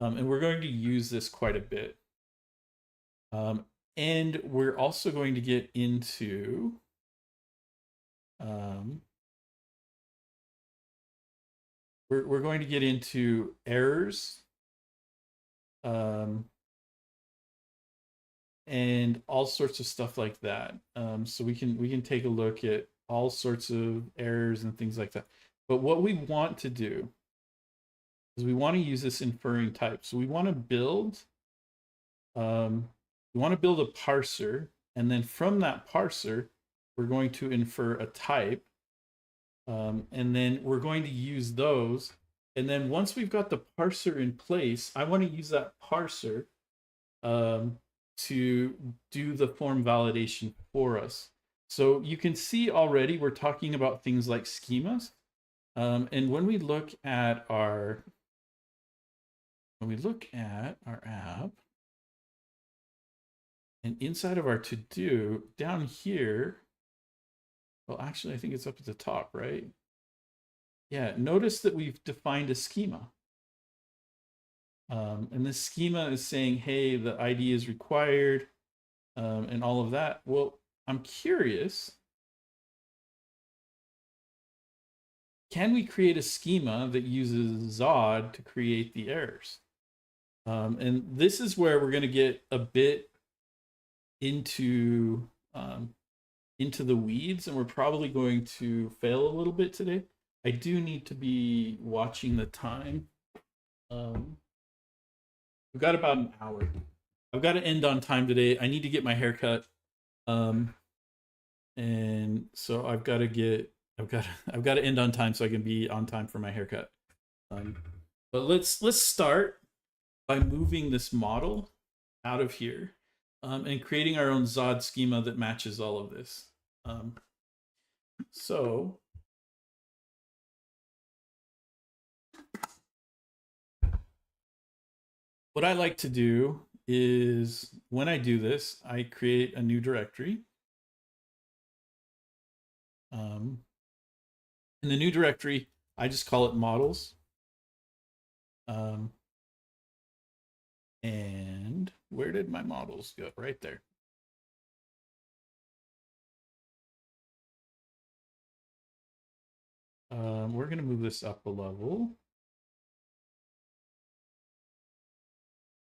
And we're going to use this quite a bit. And we're also going to get into we're going to get into errors, and all sorts of stuff like that. So we can take a look at all sorts of errors and things like that. But what we want to do is we want to use this inferring type. So we want to build a parser, and then from that parser, we're going to infer a type, and then we're going to use those. And then once we've got the parser in place, I want to use that parser to do the form validation for us. So you can see already we're talking about things like schemas. And when we look at our app, and inside of our to-do, down here, well, actually, I think it's up at the top, right? Yeah, notice that we've defined a schema. And this schema is saying, hey, the ID is required, and all of that. Well, I'm curious, can we create a schema that uses Zod to create the errors? And this is where we're going to get a bit into the weeds, and we're probably going to fail a little bit today. I do need to be watching the time. We've got about an hour. I've got to end on time today. I need to get my hair cut. And so I've got to end on time so I can be on time for my haircut. But let's start by moving this model out of here, and creating our own Zod schema that matches all of this. So what I like to do is, when I do this, I create a new directory. In the new directory, I just call it models. And where did my models go? Right there. We're going to move this up a level.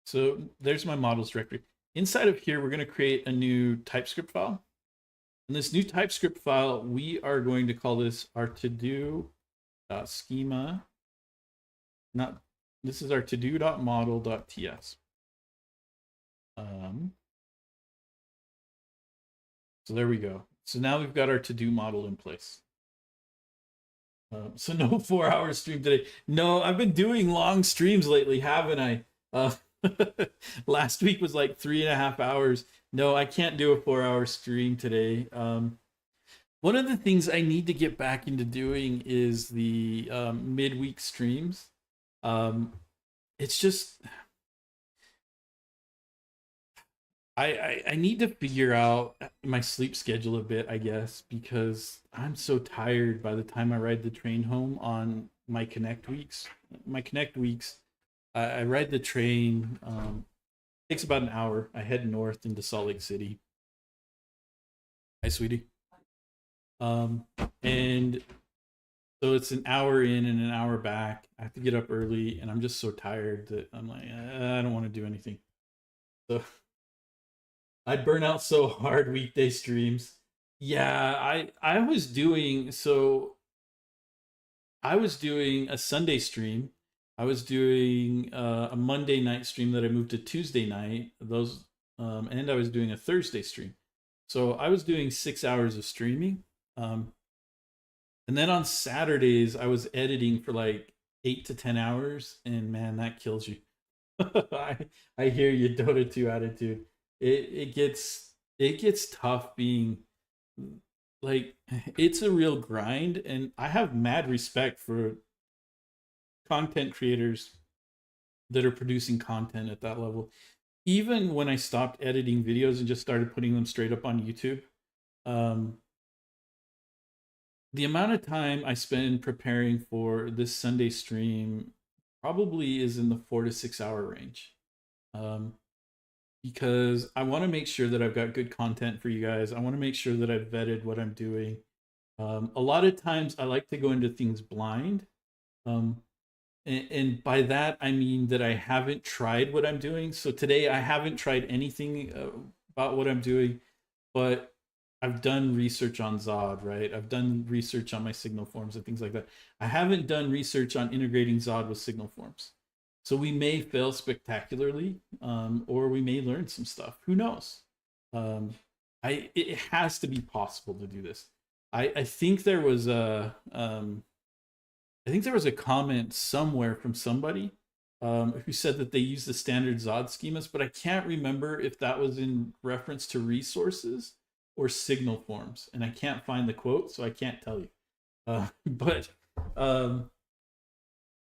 So there's my models directory. Inside of here, we're going to create a new TypeScript file. In this new TypeScript file, we are going to call this our to-do schema. Not this is our to-do.model.ts. So there we go. So now we've got our to-do model in place. So no 4-hour stream today. No, I've been doing long streams lately, haven't I? Last week was like 3.5 hours. No, I can't do a 4-hour stream today. One of the things I need to get back into doing is the midweek streams. It's just I need to figure out my sleep schedule a bit, I guess, because I'm so tired by the time I ride the train home on my Connect weeks. My Connect weeks, I ride the train. Takes about an hour. I head north into Salt Lake City. Hi, sweetie. And so it's an hour in and an hour back. I have to get up early, and I'm just so tired that I'm like, I don't want to do anything. So I'd burn out so hard weekday streams. Yeah, I was doing so I was doing a Sunday stream. I was doing a Monday night stream that I moved to Tuesday night. Those and I was doing a Thursday stream. So I was doing 6 hours of streaming. And then on Saturdays I was editing for like 8 to 10 hours, and man, that kills you. I I hear you, Dota 2 attitude. It gets tough being like it's a real grind, and I have mad respect for content creators that are producing content at that level. Even when I stopped editing videos and just started putting them straight up on YouTube, um, the amount of time I spend preparing for this Sunday stream probably is in the 4 to 6 hour range. Um, because I want to make sure that I've got good content for you guys. I want to make sure that I've vetted what I'm doing. A lot of times I like to go into things blind. Um, and by that, I mean that I haven't tried what I'm doing. So today I haven't tried anything about what I'm doing, but I've done research on Zod, right? I've done research on my signal forms and things like that. I haven't done research on integrating Zod with signal forms. So we may fail spectacularly, or we may learn some stuff. Who knows? Um, it has to be possible to do this. I think there was a comment somewhere from somebody who said that they use the standard Zod schemas, but I can't remember if that was in reference to resources or signal forms, and I can't find the quote, so I can't tell you. But um,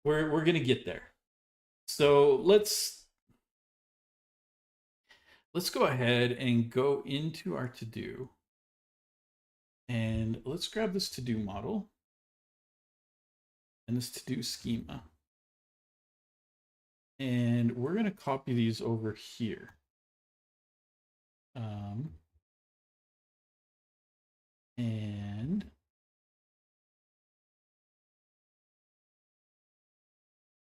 we're gonna get there. So let's go ahead and go into our to do, and let's grab this to do model and this to do schema. And we're going to copy these over here.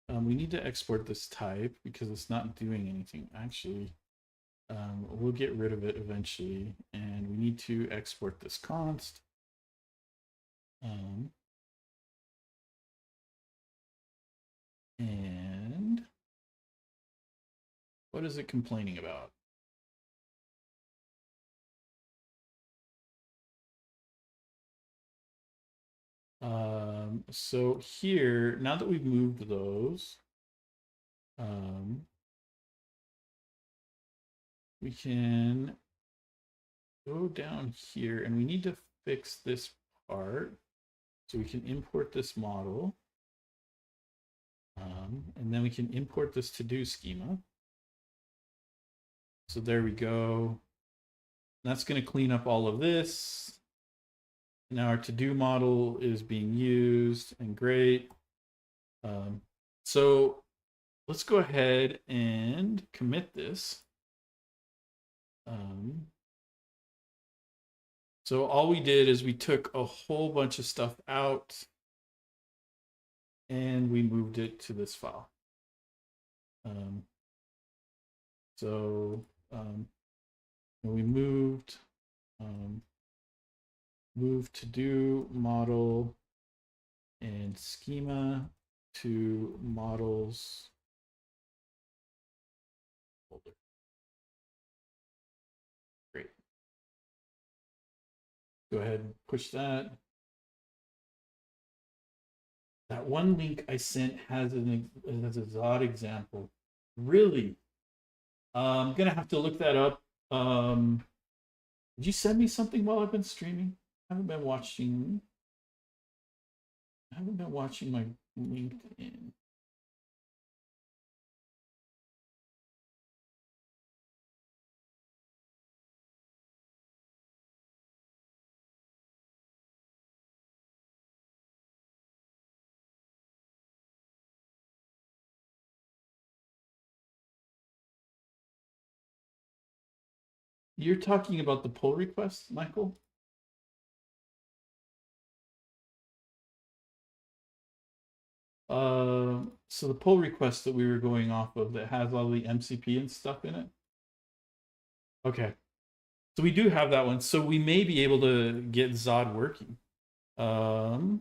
And we need to export this type because it's not doing anything. Actually, we'll get rid of it eventually. And we need to export this const. And what is it complaining about? So here, now that we've moved those, we can go down here, and we need to fix this part. So we can import this model. And then we can import this to-do schema. So there we go. That's going to clean up all of this. Now our to-do model is being used, and great. So let's go ahead and commit this. So all we did is we took a whole bunch of stuff out and we moved it to this file. We moved to do model and schema to models folder. Great. Go ahead and push that. That one link I sent has a Zod example. Really? I'm gonna have to look that up. Did you send me something while I've been streaming? I haven't been watching my LinkedIn. You're talking about the pull request, Michael? So the pull request that we were going off of that has all the MCP and stuff in it. Okay. So we do have that one. So we may be able to get Zod working. Oh,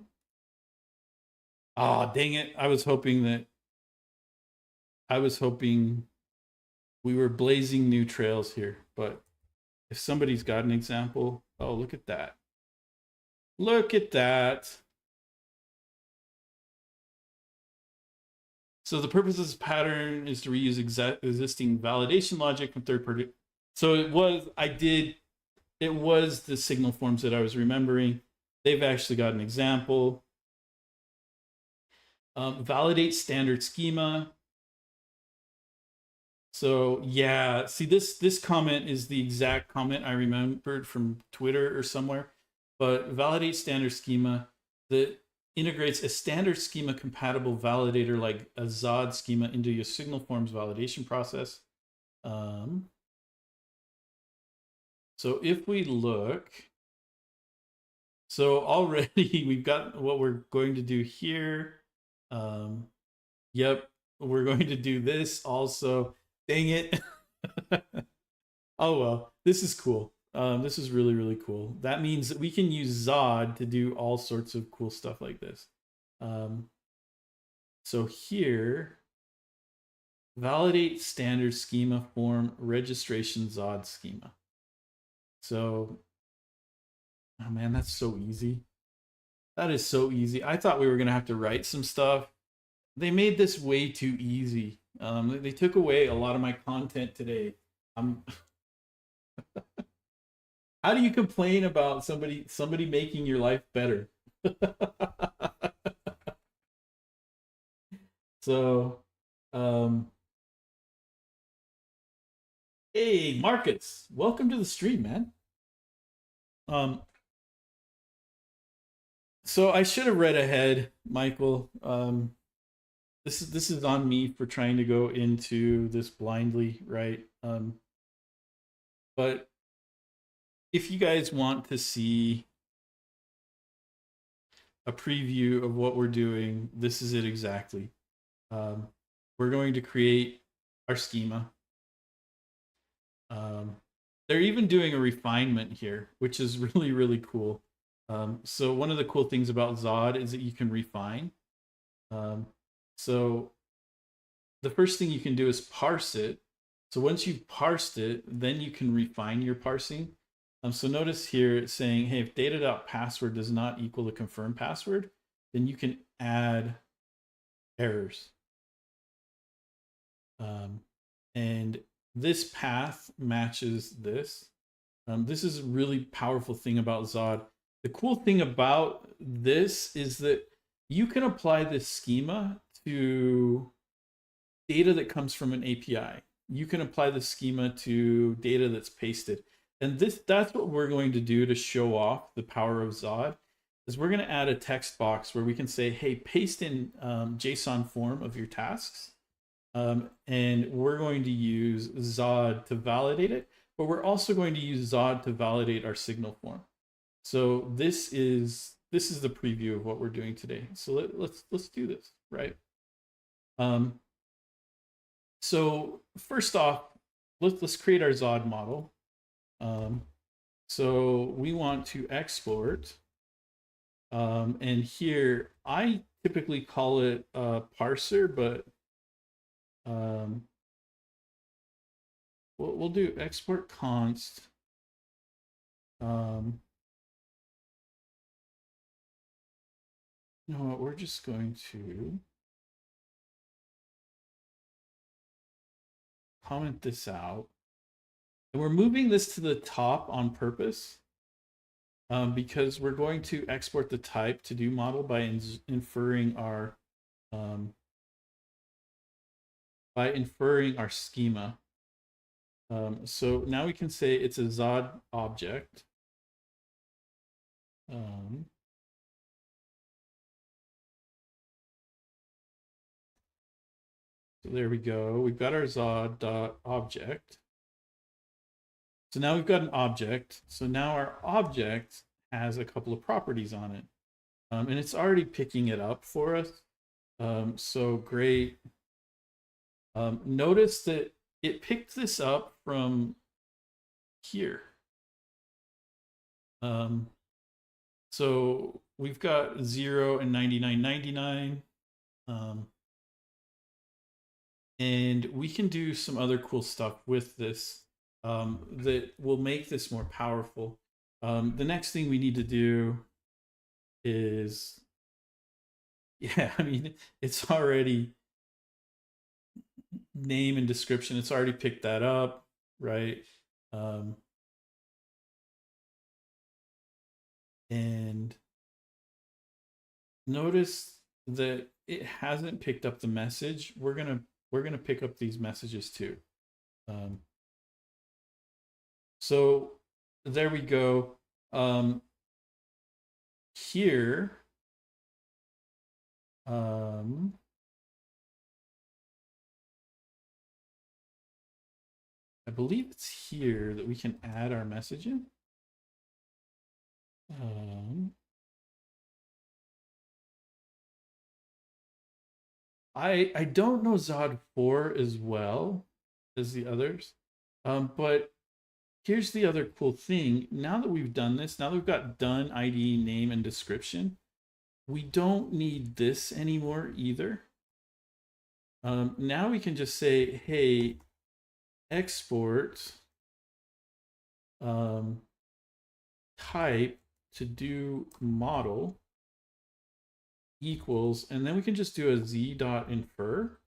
dang it. I was hoping we were blazing new trails here, but if somebody's got an example, oh, look at that. Look at that. So the purpose of this pattern is to reuse existing validation logic from third party. So it was the signal forms that I was remembering. They've actually got an example. Validate standard schema. So yeah, see this comment is the exact comment I remembered from Twitter or somewhere. But validate standard schema that integrates a standard schema compatible validator like a Zod schema into your signal forms validation process. So if we look, so already we've got what we're going to do here. Yep, we're going to do this also. Dang it. Oh well, this is cool. This is really, really cool. That means that we can use Zod to do all sorts of cool stuff like this. So here, validate standard schema form registration Zod schema. So, oh man, that's so easy. That is so easy. I thought we were gonna have to write some stuff. They made this way too easy. They took away a lot of my content today. How do you complain about somebody making your life better? So, hey Marcus, welcome to the stream, man. So I should have read ahead, Michael. This is on me for trying to go into this blindly, right? But if you guys want to see a preview of what we're doing, this is it exactly. We're going to create our schema. They're even doing a refinement here, which is really, really cool. So one of the cool things about Zod is that you can refine. So the first thing you can do is parse it. So once you've parsed it, then you can refine your parsing. So notice here it's saying, hey, if data.password does not equal the confirmed password, then you can add errors. And this path matches this. This is a really powerful thing about Zod. The cool thing about this is that you can apply this schema to data that comes from an API. You can apply the schema to data that's pasted. And that's what we're going to do to show off the power of Zod, is we're going to add a text box where we can say, hey, paste in JSON form of your tasks. And we're going to use Zod to validate it, but we're also going to use Zod to validate our signal form. So this is the preview of what we're doing today. So let's do this, right? So first off, let's create our Zod model. So we want to export, and here I typically call it a parser, but we'll do export const. You know what? We're just going to comment this out, and we're moving this to the top on purpose. Because we're going to export the type to do model by inferring our schema. So now we can say it's a Zod object. So there we go. We've got our Zod.object. So now we've got an object. So now our object has a couple of properties on it. And it's already picking it up for us. So great. Notice that it picked this up from here. So we've got 0 and 99.99. And we can do some other cool stuff with this that will make this more powerful. The next thing we need to do is, yeah, I mean, it's already name and description. It's already picked that up, right? And notice that it hasn't picked up the message. We're gonna pick up these messages too. So there we go. Here, I believe it's here that we can add our message in. I don't know Zod 4 as well as the others, but here's the other cool thing. Now that we've done this, now that we've got done ID, name, and description, we don't need this anymore either. Now we can just say, hey, export type to do model equals, and then we can just do a z.infer.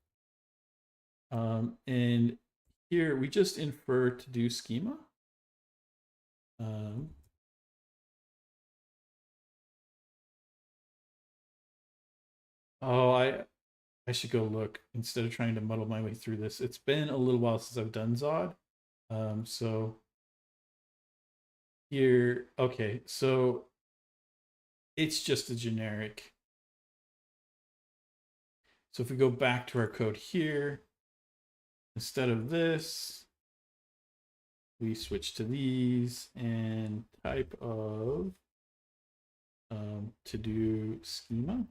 And here we just infer to do schema. Oh, I should go look instead of trying to muddle my way through this. It's been a little while since I've done Zod. So here, okay, so it's just a generic. So if we go back to our code here, instead of this, we switch to these and type of to do schema.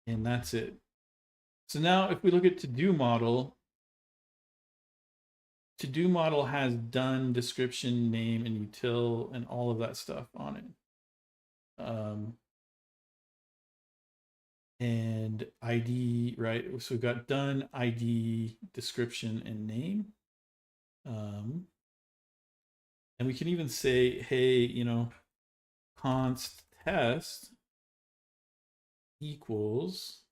And that's it. So now if we look at to-do model has done, description, name, and util, and all of that stuff on it. And ID, right? So we've got done, ID, description, and name. And we can even say, hey, you know, const test equals,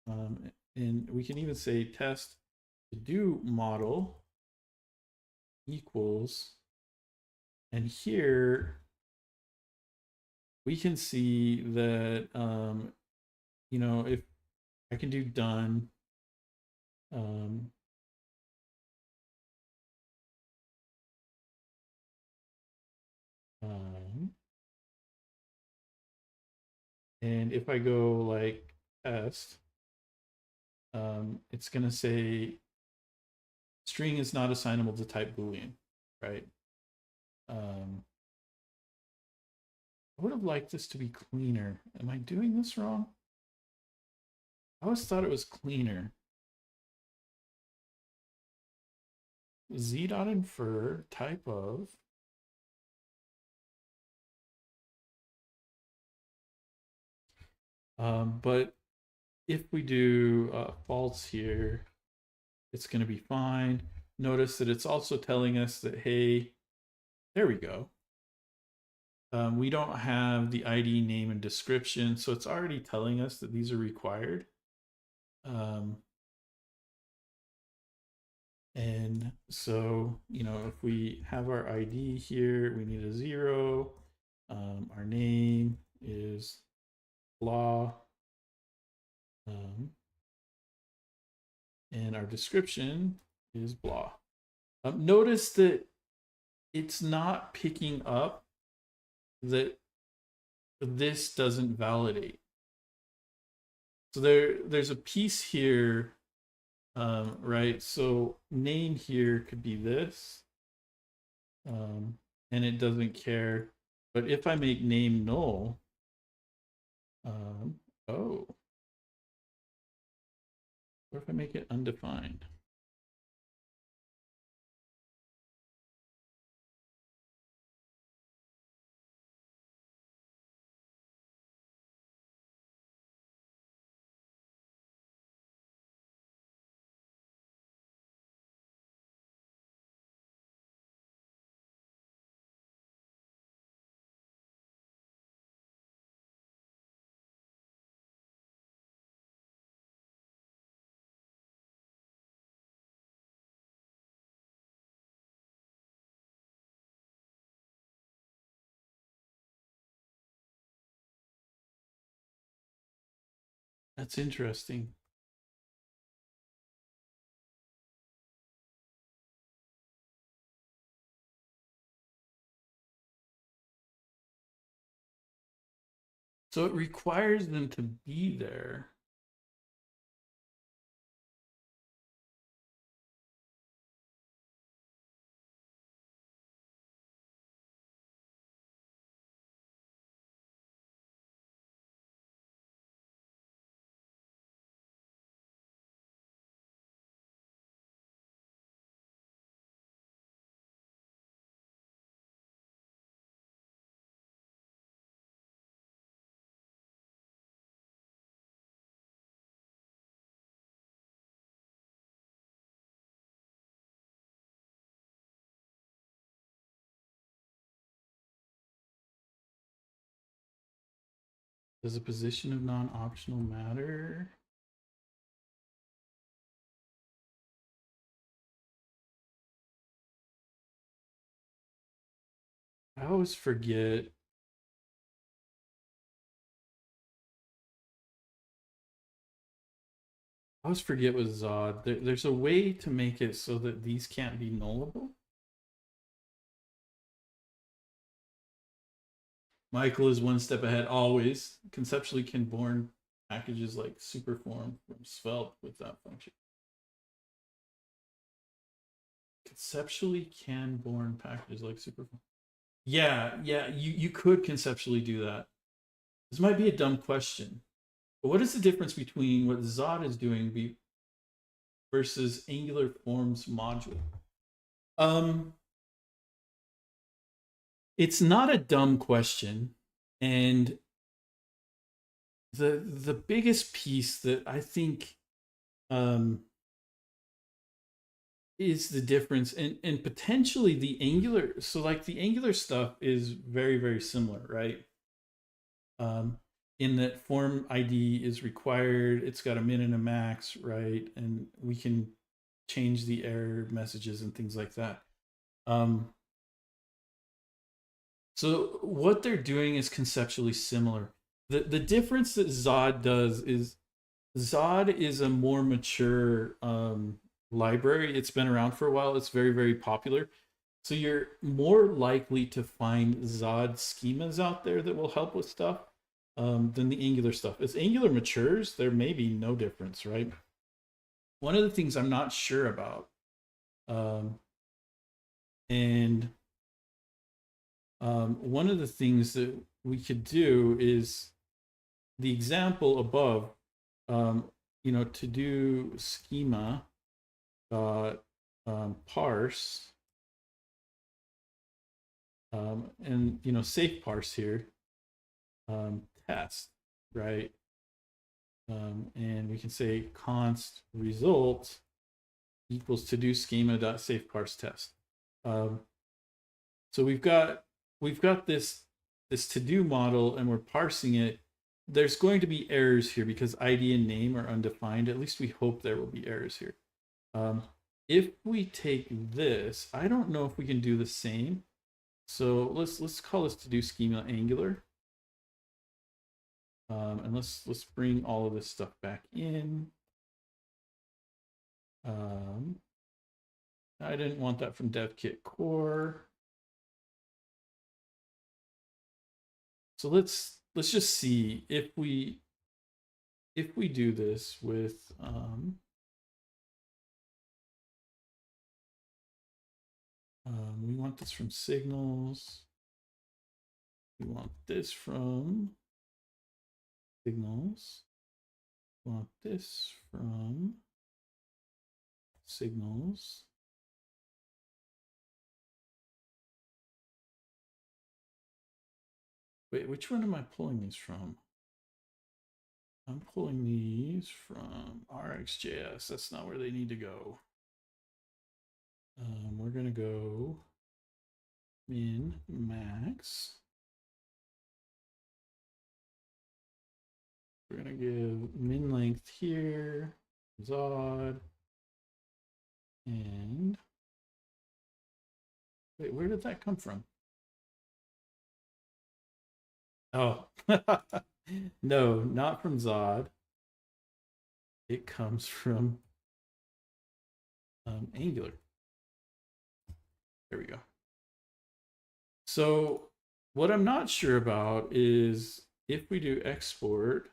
and we can even say test to do model equals, and here we can see that, you know, if I can do done, And if I go like test, it's going to say string is not assignable to type Boolean, right? I would have liked this to be cleaner. Am I doing this wrong? I always thought it was cleaner. Z.infer type of. But if we do false here, it's going to be fine. Notice that it's also telling us that, hey, there we go. We don't have the ID, name, and description, so it's already telling us that these are required. And so, you know, if we have our ID here, we need a 0. Our name is blah. And our description is blah. Notice that it's not picking up that this doesn't validate. So there's a piece here, right? So name here could be this, and it doesn't care. But if I make name null, oh, what if I make it undefined? That's interesting. So it requires them to be there. Does a position of non-optional matter? I always forget. I always forget with Zod. There's a way to make it so that these can't be nullable. Michael is one step ahead always. Conceptually can born packages like superform from Svelte with that function. Conceptually can born packages like superform. Yeah, you could conceptually do that. This might be a dumb question, but what is the difference between what Zod is doing versus Angular Forms module? It's not a dumb question, and the biggest piece that I think is the difference, and potentially the Angular. So like the Angular stuff is very very similar, right? In that form ID is required. It's got a min and a max, right? And we can change the error messages and things like that. So what they're doing is conceptually similar. The difference that Zod does is Zod is a more mature library. It's been around for a while. It's very, very popular. So you're more likely to find Zod schemas out there that will help with stuff than the Angular stuff. As Angular matures, there may be no difference, right? One of the things I'm not sure about, um, and one of the things that we could do is the example above, um, to do schema dot parse, and safe parse here, test, right? And we can say const result equals to do schema dot safe parse test. So we've got this to do model, and we're parsing it. There's going to be errors here because ID and name are undefined. At least we hope there will be errors here. If we take this, I don't know if we can do the same. So let's call this to do schema Angular. And let's bring all of this stuff back in. I didn't want that from dev kit core. So let's just see if we do this with we want this from signals. We want this from signals. We want this from signals. Wait, which one am I pulling these from? I'm pulling these from RxJS. That's not where they need to go. We're going to go min max. We're going to give min length here, Zod, and wait, where did that come from? Oh, no, not from Zod. It comes from Angular. There we go. So what I'm not sure about is if we do export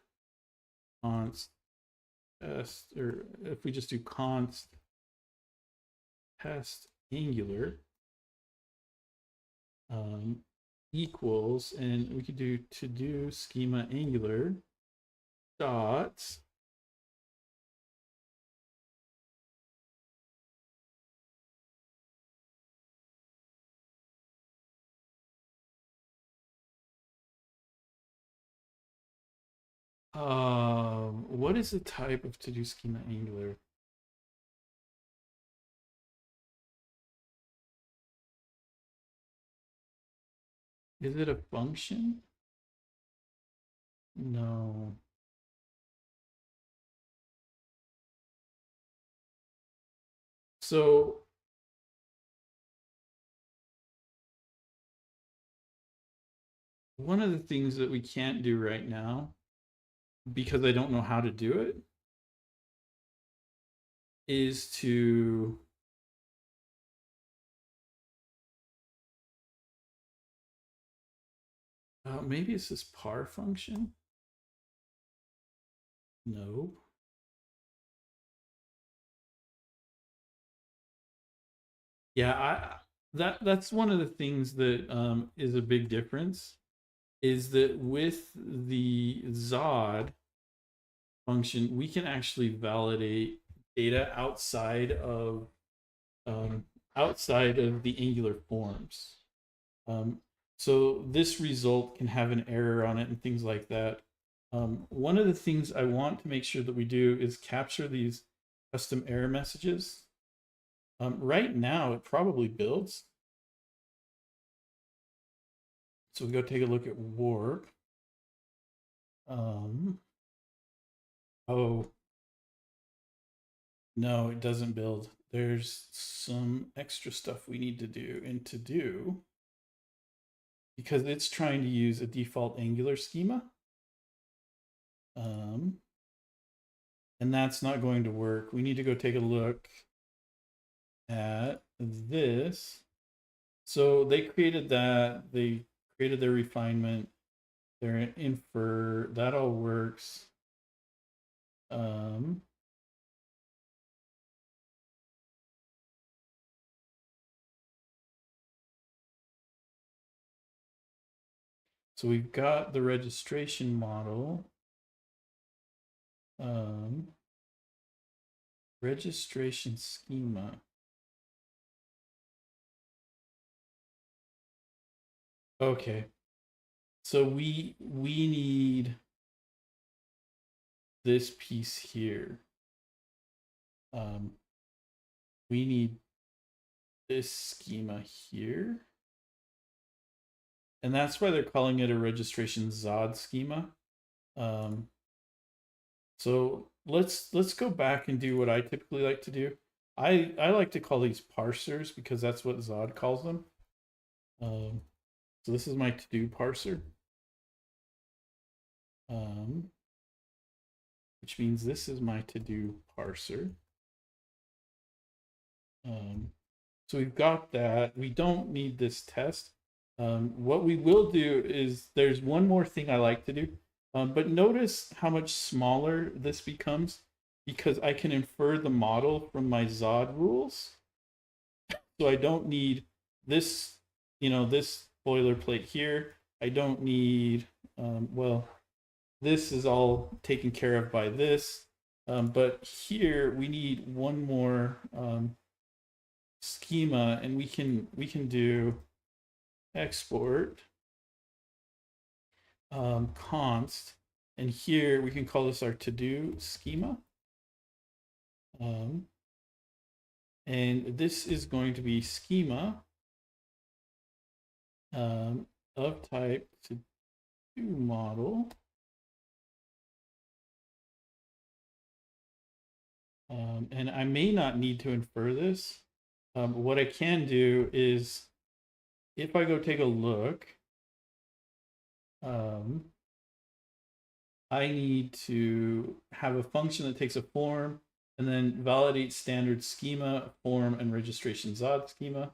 const test, or if we just do const test Angular equals, and we could do to do schema Angular dot what is the type of to do schema Angular? Is it a function? No. So one of the things that we can't do right now, because I don't know how to do it, is to maybe it's this par function. No. Yeah, that's one of the things that is a big difference, is that with the Zod function, we can actually validate data outside of the Angular forms. So this result can have an error on it and things like that. One of the things I want to make sure that we do is capture these custom error messages. Right now, it probably builds. So we go take a look at warp. Oh, no, it doesn't build. There's some extra stuff we need to do, and to do, because it's trying to use a default Angular schema. And that's not going to work. We need to go take a look at this. So they created that. They created their refinement. Their infer. That all works. Um, so we've got the registration model. Registration schema. Okay. So we need this piece here. We need this schema here. And that's why they're calling it a registration Zod schema. So let's go back and do what I typically like to do. I like to call these parsers because that's what Zod calls them. So this is my to-do parser. Which means this is my to-do parser. So we've got that. We don't need this test. What we will do is there's one more thing I like to do. But notice how much smaller this becomes because I can infer the model from my Zod rules. So I don't need this, this boilerplate here. I don't need, well, this is all taken care of by this. But here we need one more schema, and we can do export const, and here we can call this our to-do schema. And this is going to be schema of type to-do model. And I may not need to infer this. What I can do is, if I go take a look, I need to have a function that takes a form and then validate standard schema, form, and registration Zod schema.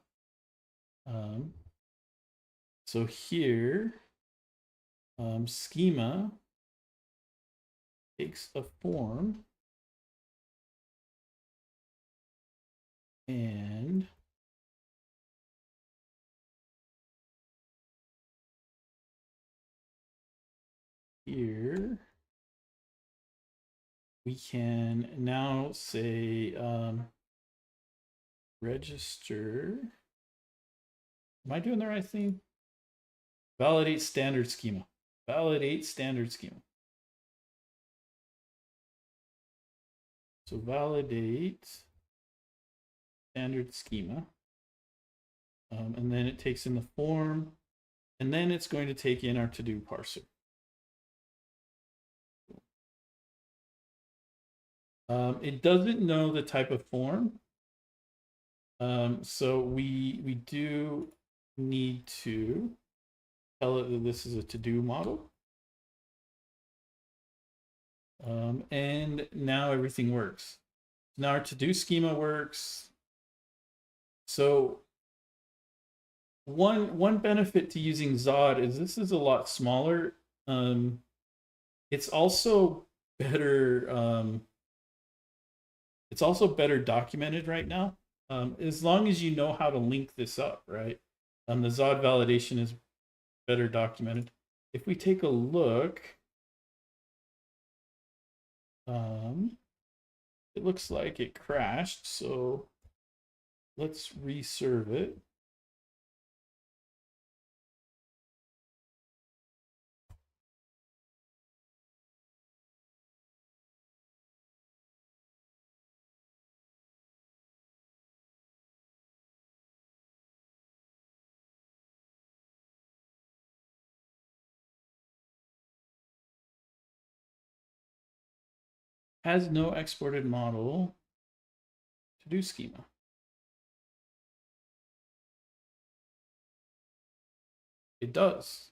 So here, schema takes a form and here we can now say register. Am I doing the right thing? Validate standard schema. Validate standard schema. So validate standard schema. And then it takes in the form, and then it's going to take in our to-do parser. It doesn't know the type of form. So we do need to tell it that this is a to-do model. And now everything works. Now our to-do schema works. So one benefit to using Zod is this is a lot smaller. It's also better. It's also better documented right now. As long as you know how to link this up, right? The Zod validation is better documented. If we take a look, it looks like it crashed. So let's reserve it. Has no exported model to do schema. It does.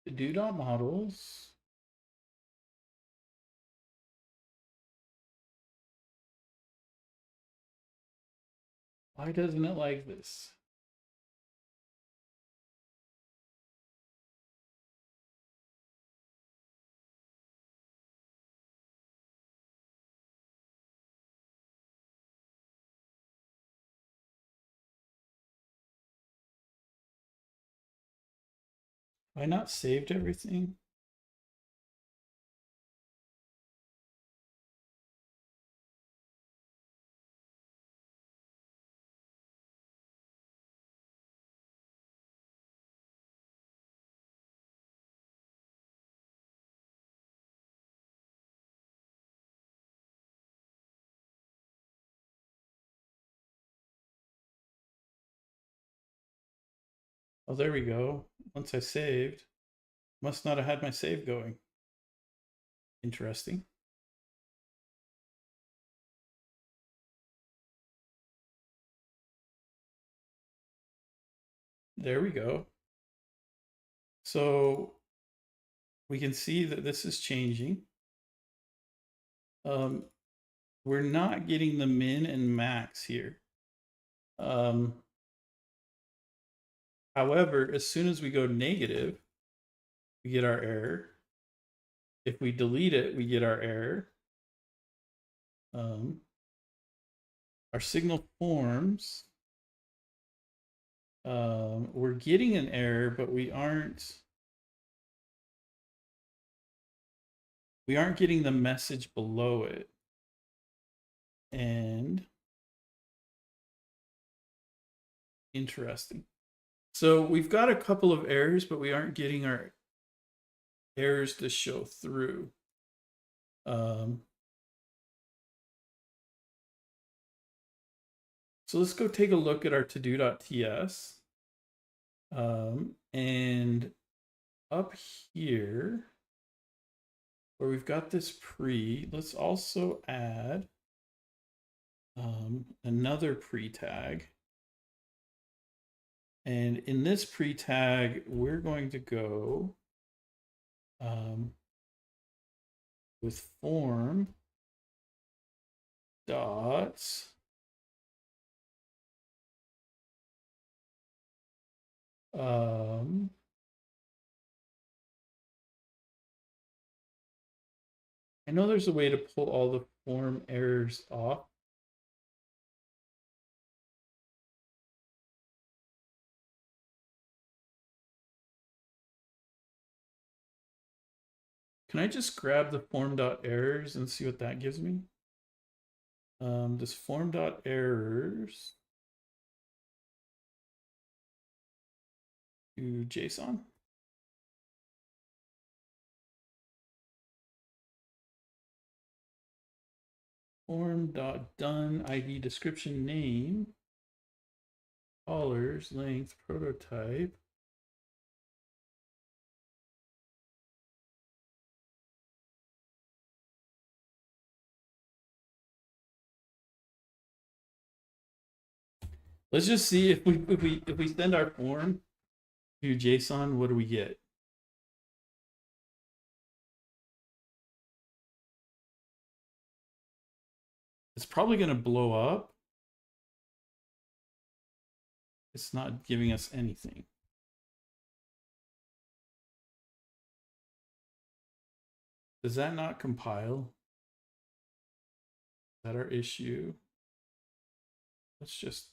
The do.models. Why doesn't it like this? Have I not saved everything? Oh, there we go. Once I saved, must not have had my save going. Interesting. There we go. So we can see that this is changing. We're not getting the min and max here. However, as soon as we go negative, we get our error. If we delete it, we get our error. Our signal forms. We're getting an error, but we aren't getting the message below it. And interesting. So we've got a couple of errors, but we aren't getting our errors to show through. So let's go take a look at our to-do.ts. And up here, where we've got this pre, let's also add another pre tag. And in this pre tag, we're going to go with form dots I know there's a way to pull all the form errors off. Can I just grab the form.errors and see what that gives me? This form.errors to JSON. Form.done ID description name, colors, length, prototype. Let's just see if we send our form to JSON, what do we get? It's probably going to blow up. It's not giving us anything. Does that not compile? Is that our issue? Let's just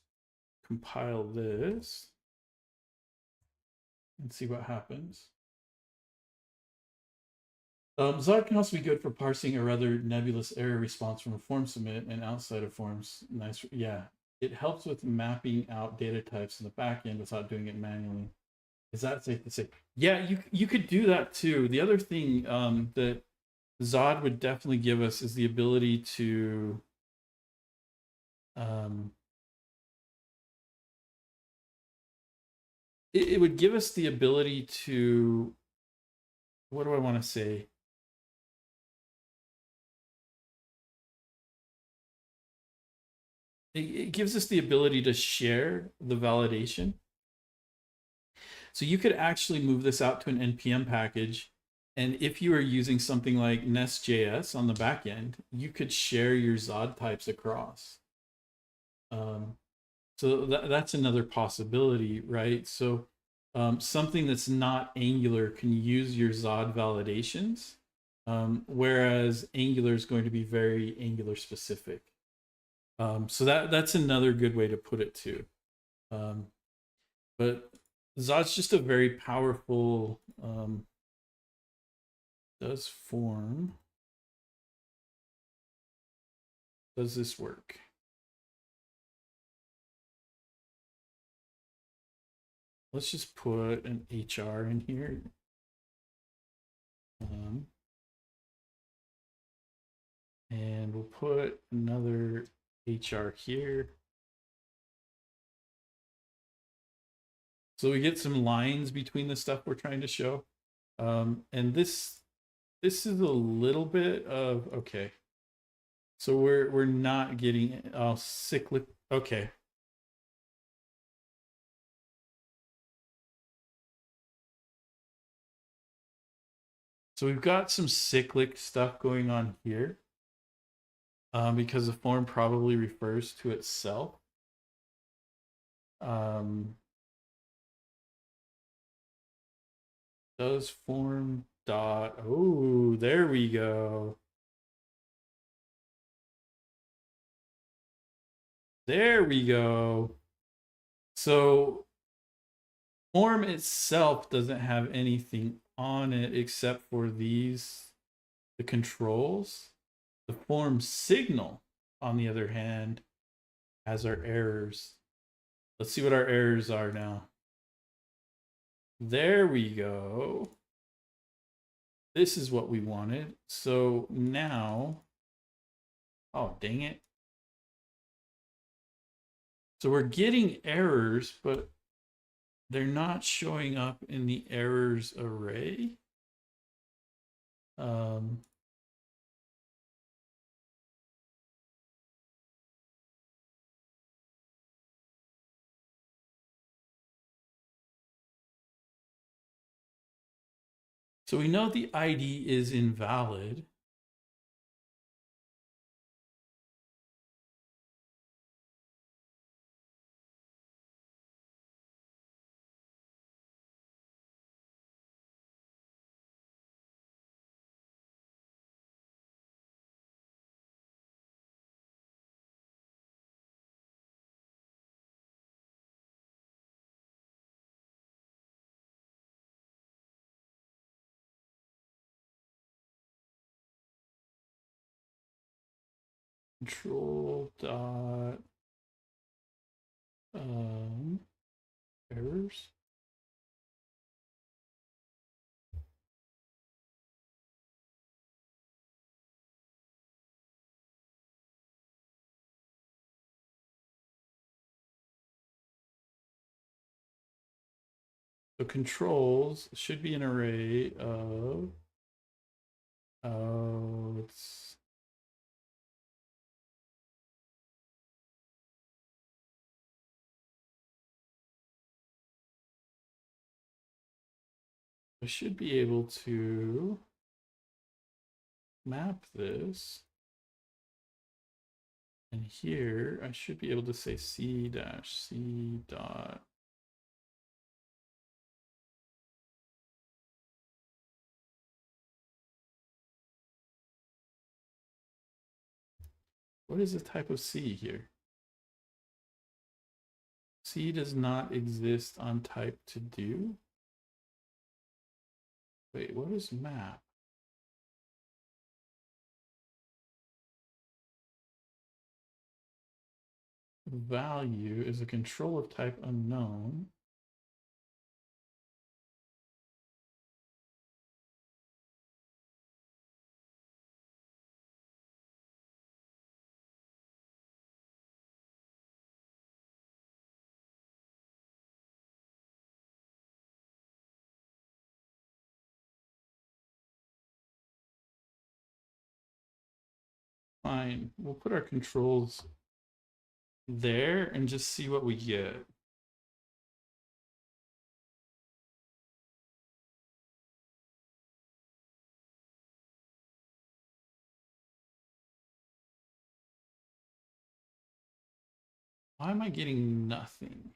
compile this and see what happens. Zod can also be good for parsing a rather nebulous error response from a form submit and outside of forms. Nice. Yeah. It helps with mapping out data types in the backend without doing it manually. Is that safe to say? Yeah, you could do that too. The other thing that Zod would definitely give us is the ability to it would give us the ability to, what do I want to say? It gives us the ability to share the validation. So you could actually move this out to an npm package, and if you are using something like Nest.js on the back end, you could share your Zod types across. Um, so that's another possibility, right? So something that's not Angular can use your Zod validations, whereas Angular is going to be very Angular specific. So that's another good way to put it too. Um, but Zod's just a very powerful does form. Does this work? Let's just put an HR in here. And we'll put another HR here. So we get some lines between the stuff we're trying to show. And this is a little bit of, okay. So we're not getting cyclic. Okay. So we've got some cyclic stuff going on here, because the form probably refers to itself. Does form dot, oh, there we go. There we go. So form itself doesn't have anything on it except for these, the controls. The form signal, on the other hand, has our errors. Let's see what our errors are now. There we go. This is what we wanted. So now, oh, dang it. So we're getting errors, but they're not showing up in the errors array. So we know the ID is invalid. Control dot errors. So controls should be an array of, it's, I should be able to map this. And here I should be able to say C-C dot. What is the type of C here? C does not exist on type to do. Wait, what is map? Value is a control of type unknown. Fine, we'll put our controls there and just see what we get. Why am I getting nothing?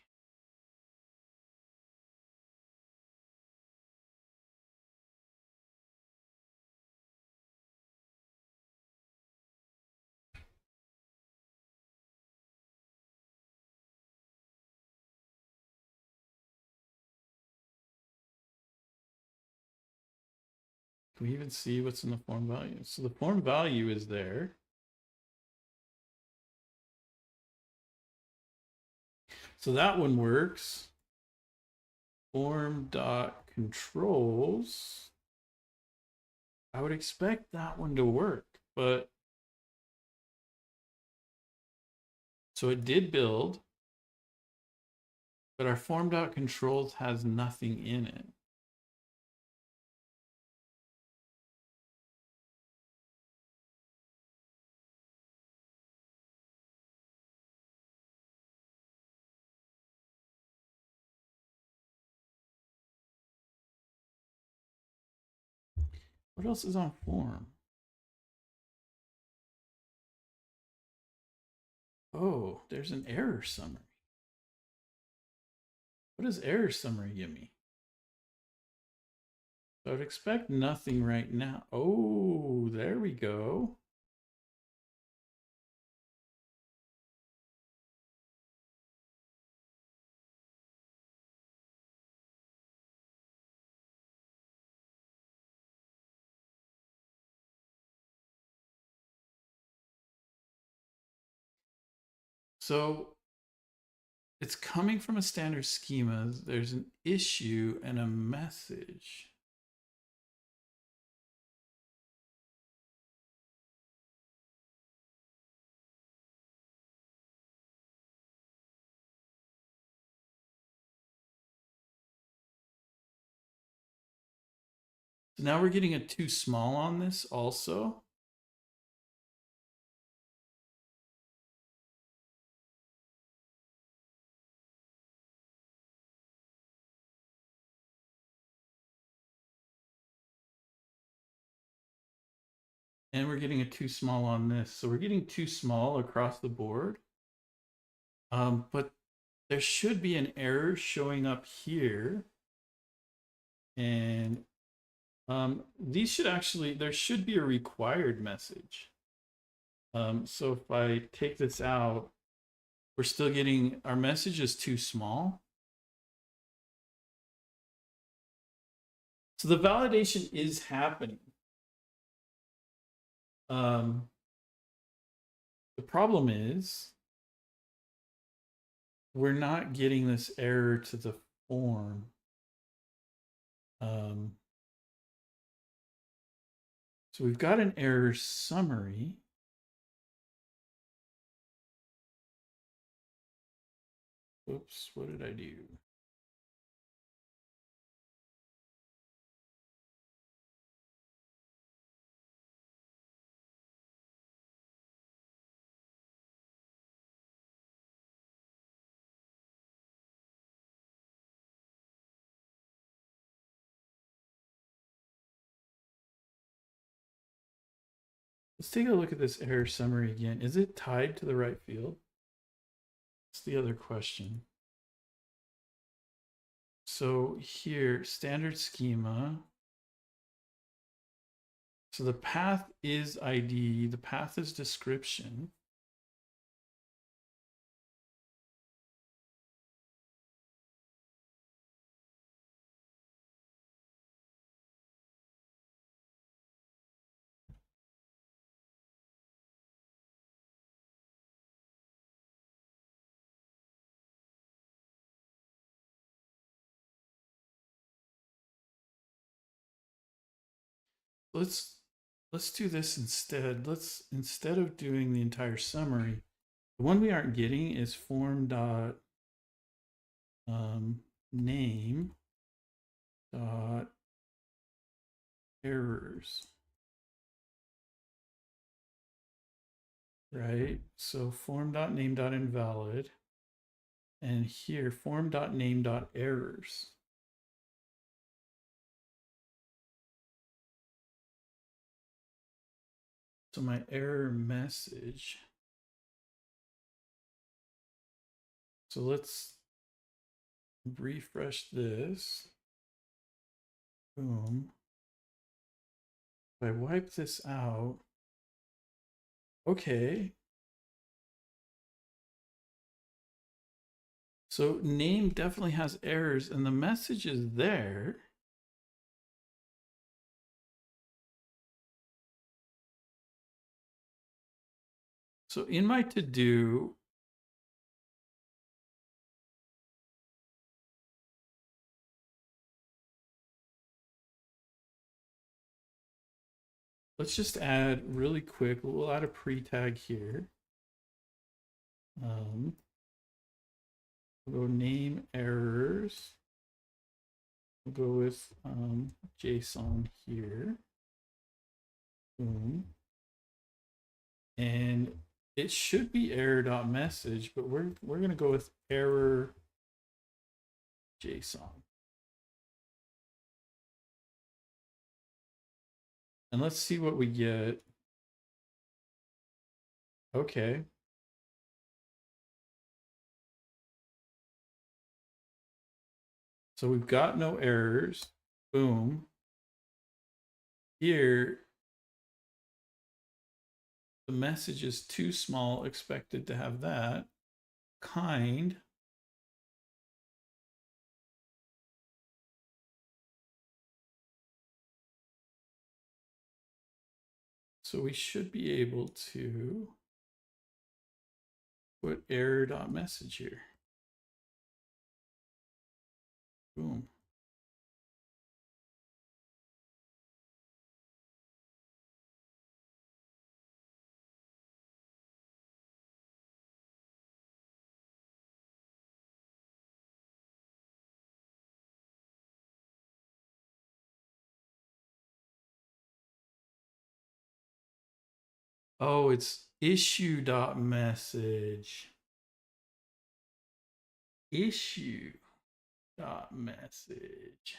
Can we even see what's in the form value? So the form value is there. So that one works. Form dot controls. I would expect that one to work, but so it did build, but our form dot controls has nothing in it. What else is on form? Oh, there's an error summary. What does error summary give me? I would expect nothing right now. Oh, there we go. So it's coming from a standard schema. There's an issue and a message. So now we're getting a too small on this also. And we're getting a too small on this. So we're getting too small across the board. But there should be an error showing up here. And these should actually, there should be a required message. So if I take this out, we're still getting, our message is too small. So the validation is happening. The problem is we're not getting this error to the form. So we've got an error summary. Oops, what did I do? Let's take a look at this error summary again. Is it tied to the right field? That's the other question. So here, standard schema. So the path is ID, the path is description. Let's do this instead. Instead of doing the entire summary, the one we aren't getting is form dot name dot errors. Right? So form dot name dot invalid. And here form dot name dot errors. So my error message So let's refresh this. Boom. If I wipe this out, okay. So name definitely has errors and the message is there. So in my to-do, let's just add really quick, we'll add a pre-tag here. We'll go name errors. We'll go with JSON here. Boom. And it should be error.message, but we're going to go with error JSON. And let's see what we get. Okay. So we've got no errors. Boom. Here, the message is too small, expected to have that. Kind. So we should be able to put error.message here. Boom. Oh, it's issue.message. Issue.message.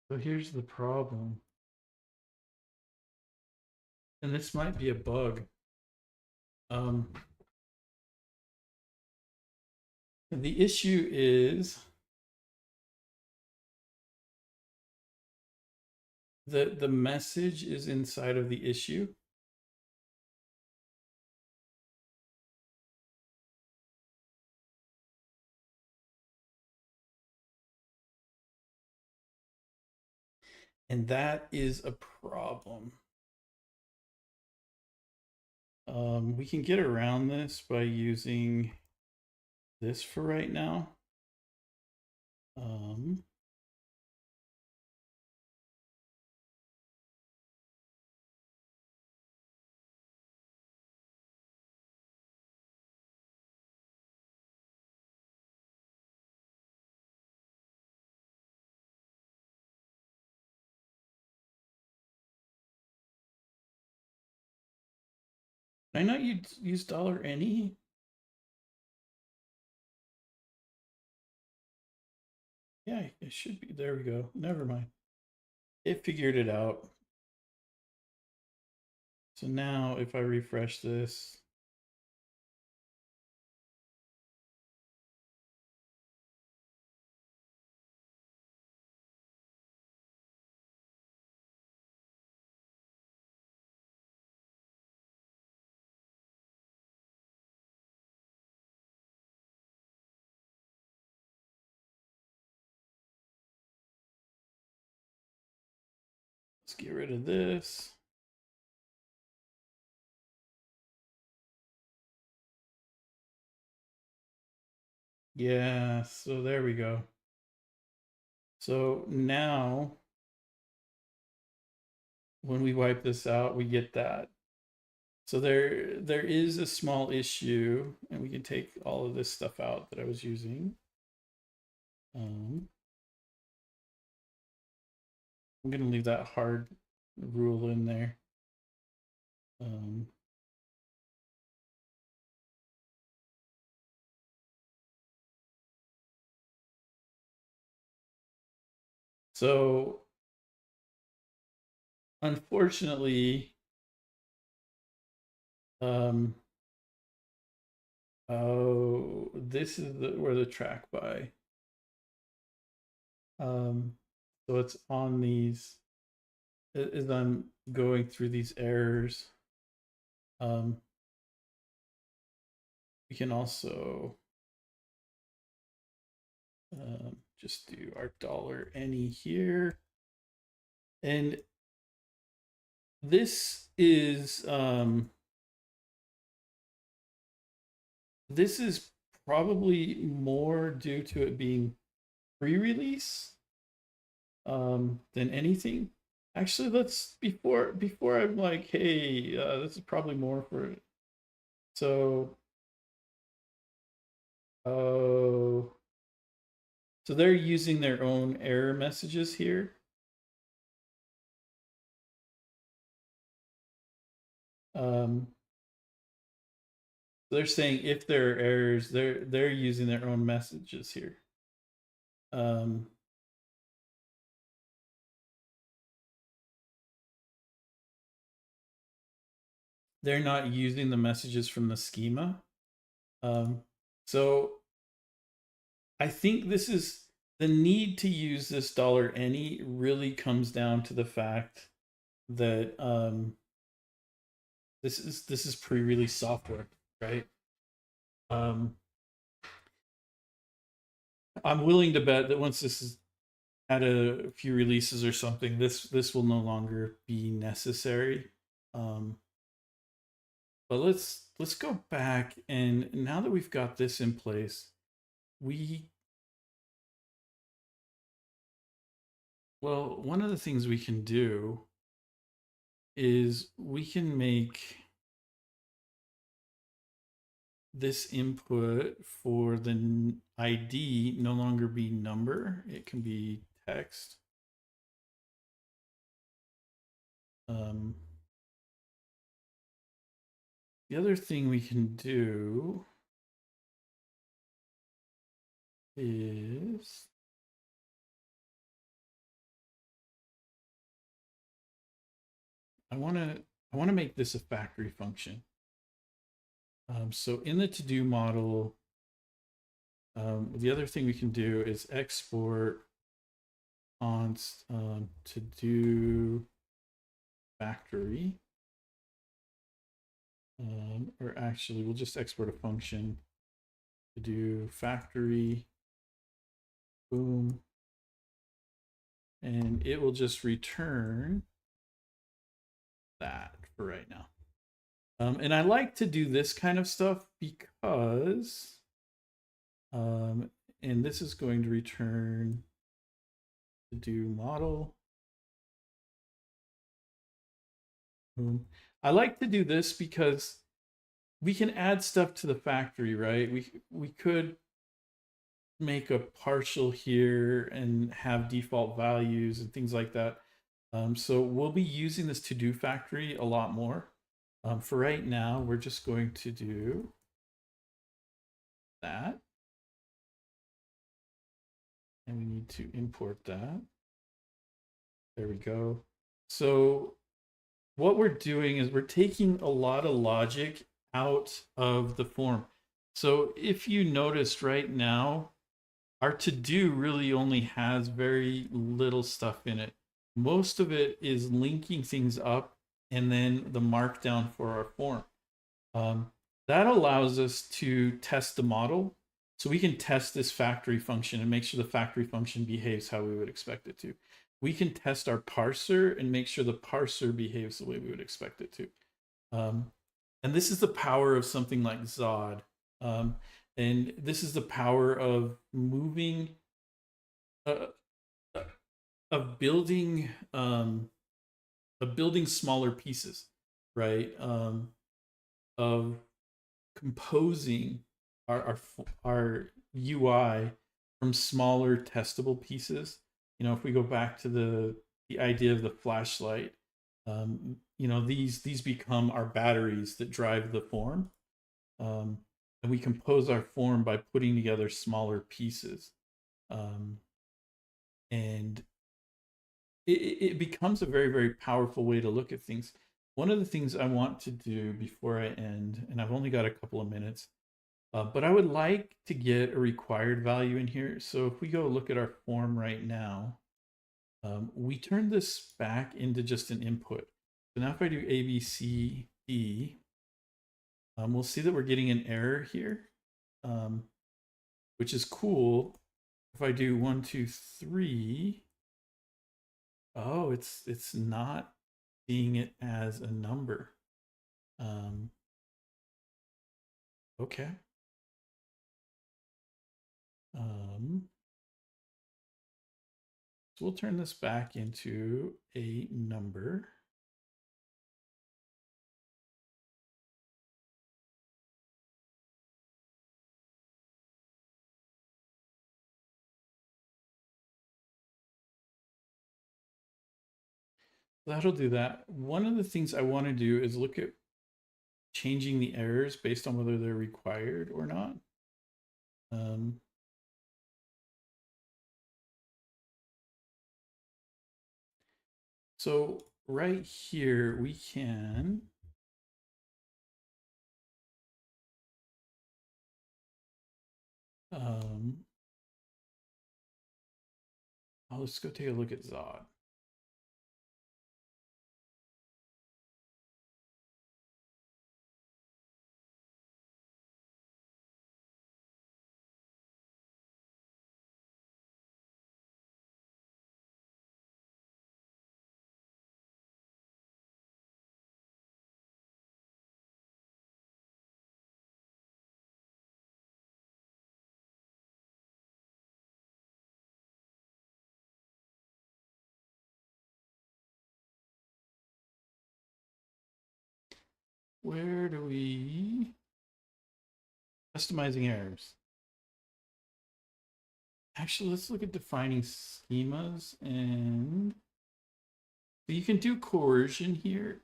So here's the problem. And this might be a bug. The issue is that the message is inside of the issue. And that is a problem. We can get around this by using this for right now. Can I not use $any? Yeah, it should be. There we go. Never mind. It figured it out. So now if I refresh this, Let's get rid of this. Yeah, so there we go. So now when we wipe this out, we get that. So there is a small issue, and we can take all of this stuff out that I was using. I'm going to leave that hard rule in there. So unfortunately, oh, this is where the track by. So it's on these as I'm going through these errors. We can also just do our $any here. And this is probably more due to it being pre-release than anything. Actually, let's before I'm like, hey, this is probably more for. So, oh, so they're using their own error messages here. They're saying if there are errors, they're using their own messages here. They're not using the messages from the schema. So I think this is the need to use this $any really comes down to the fact that this is pre-release software, right? I'm willing to bet that once this is had a few releases or something, this will no longer be necessary. But let's go back, and now that we've got this in place, one of the things we can do is we can make this input for the ID no longer be number. It can be text. The other thing we can do is I want to make this a factory function. So in the to-do model, the other thing we can do is export const to-do factory. Or actually, we'll just export a function to do factory. Boom. And it will just return that for right now. And I like to do this kind of stuff because, and this is going to return to do model. Boom. I like to do this because we can add stuff to the factory, right? We could make a partial here and have default values and things like that. So we'll be using this to-do factory a lot more. For right now, we're just going to do that. And we need to import that. There we go. So what we're doing is we're taking a lot of logic out of the form. So if you noticed right now, our to-do really only has very little stuff in it. Most of it is linking things up and then the markdown for our form. That allows us to test the model. So we can test this factory function and make sure the factory function behaves how we would expect it to. we can test our parser and make sure the parser behaves the way we would expect it to. Um, and this is the power of something like Zod. Um, and this is the power of moving, uh, uh, of building, smaller pieces, right? Of composing our UI from smaller testable pieces. If we go back to the idea of the flashlight, these become our batteries that drive the form, um, and we compose our form by putting together smaller pieces, um, and it becomes a very, very powerful way to look at things. One of the things I want to do before I end, and I've only got a couple of minutes, but I would like to get a required value in here. So if we go look at our form right now, we turn this back into just an input. So now if I do A, B, C, D, we'll see that we're getting an error here, um, which is cool. If I do 1, 2, 3, oh, it's not seeing it as a number. Um, okay. So we'll turn this back into a number. That'll do that. One of the things I want to do is look at changing the errors based on whether they're required or not. Um, so right here, we can let's go take a look at Zod. Where do we customizing errors? Actually, let's look at defining schemas, and you can do coercion here.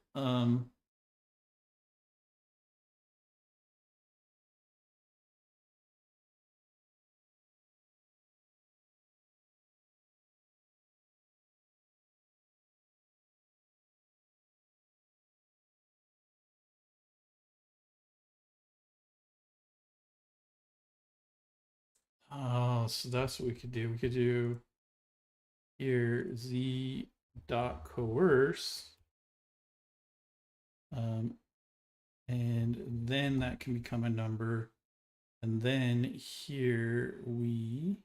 Oh, so that's what we could do. We could do here z dot coerce, and then that can become a number. And then here we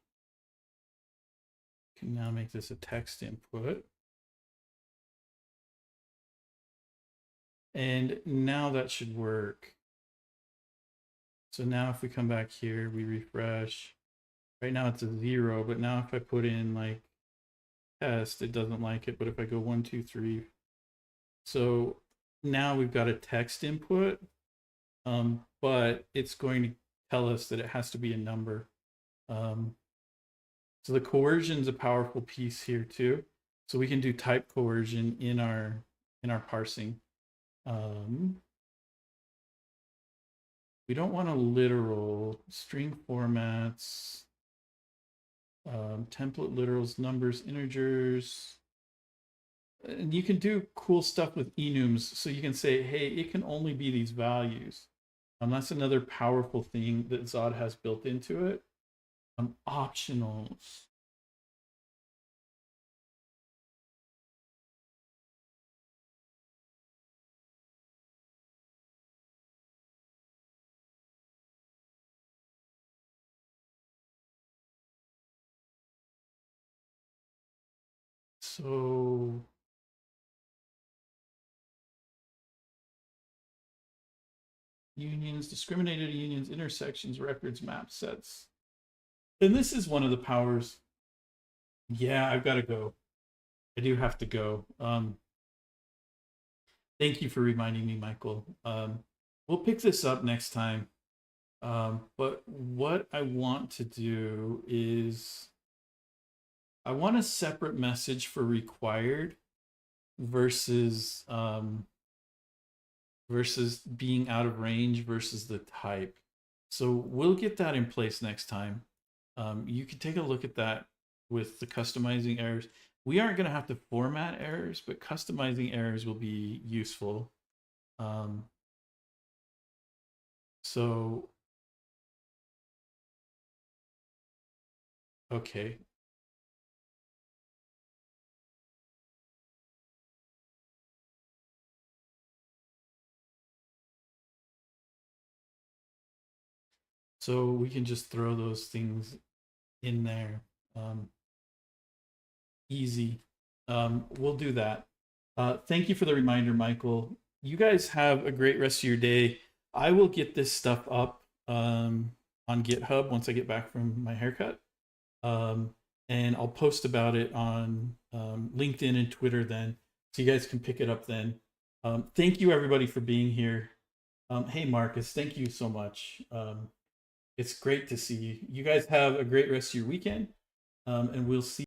can now make this a text input. And now that should work. So now if we come back here, we refresh. Right now it's a 0, but now if I put in like test, it doesn't like it. But if I go 1, 2, 3, so now we've got a text input, but it's going to tell us that it has to be a number. So the coercion is a powerful piece here too. So we can do type coercion in our parsing. We don't want a literal string formats, template literals, numbers, integers. And you can do cool stuff with enums. So you can say, hey, it can only be these values. That's another powerful thing that Zod has built into it. Optionals. So unions, discriminated unions, intersections, records, map sets. And this is one of the powers. Yeah, I've got to go. I do have to go. Thank you for reminding me, Michael. We'll pick this up next time. But what I want to do is I want a separate message for required versus versus being out of range versus the type. So we'll get that in place next time. You can take a look at that with the customizing errors. We aren't going to have to format errors, but customizing errors will be useful. So, okay. So we can just throw those things in there. Um, Easy. We'll do that. Thank you for the reminder, Michael. You guys have a great rest of your day. I will get this stuff up on GitHub once I get back from my haircut. Um, and I'll post about it on LinkedIn and Twitter then, so you guys can pick it up then. Thank you, everybody, for being here. Hey, Marcus, thank you so much. It's great to see you. You guys have a great rest of your weekend, and we'll see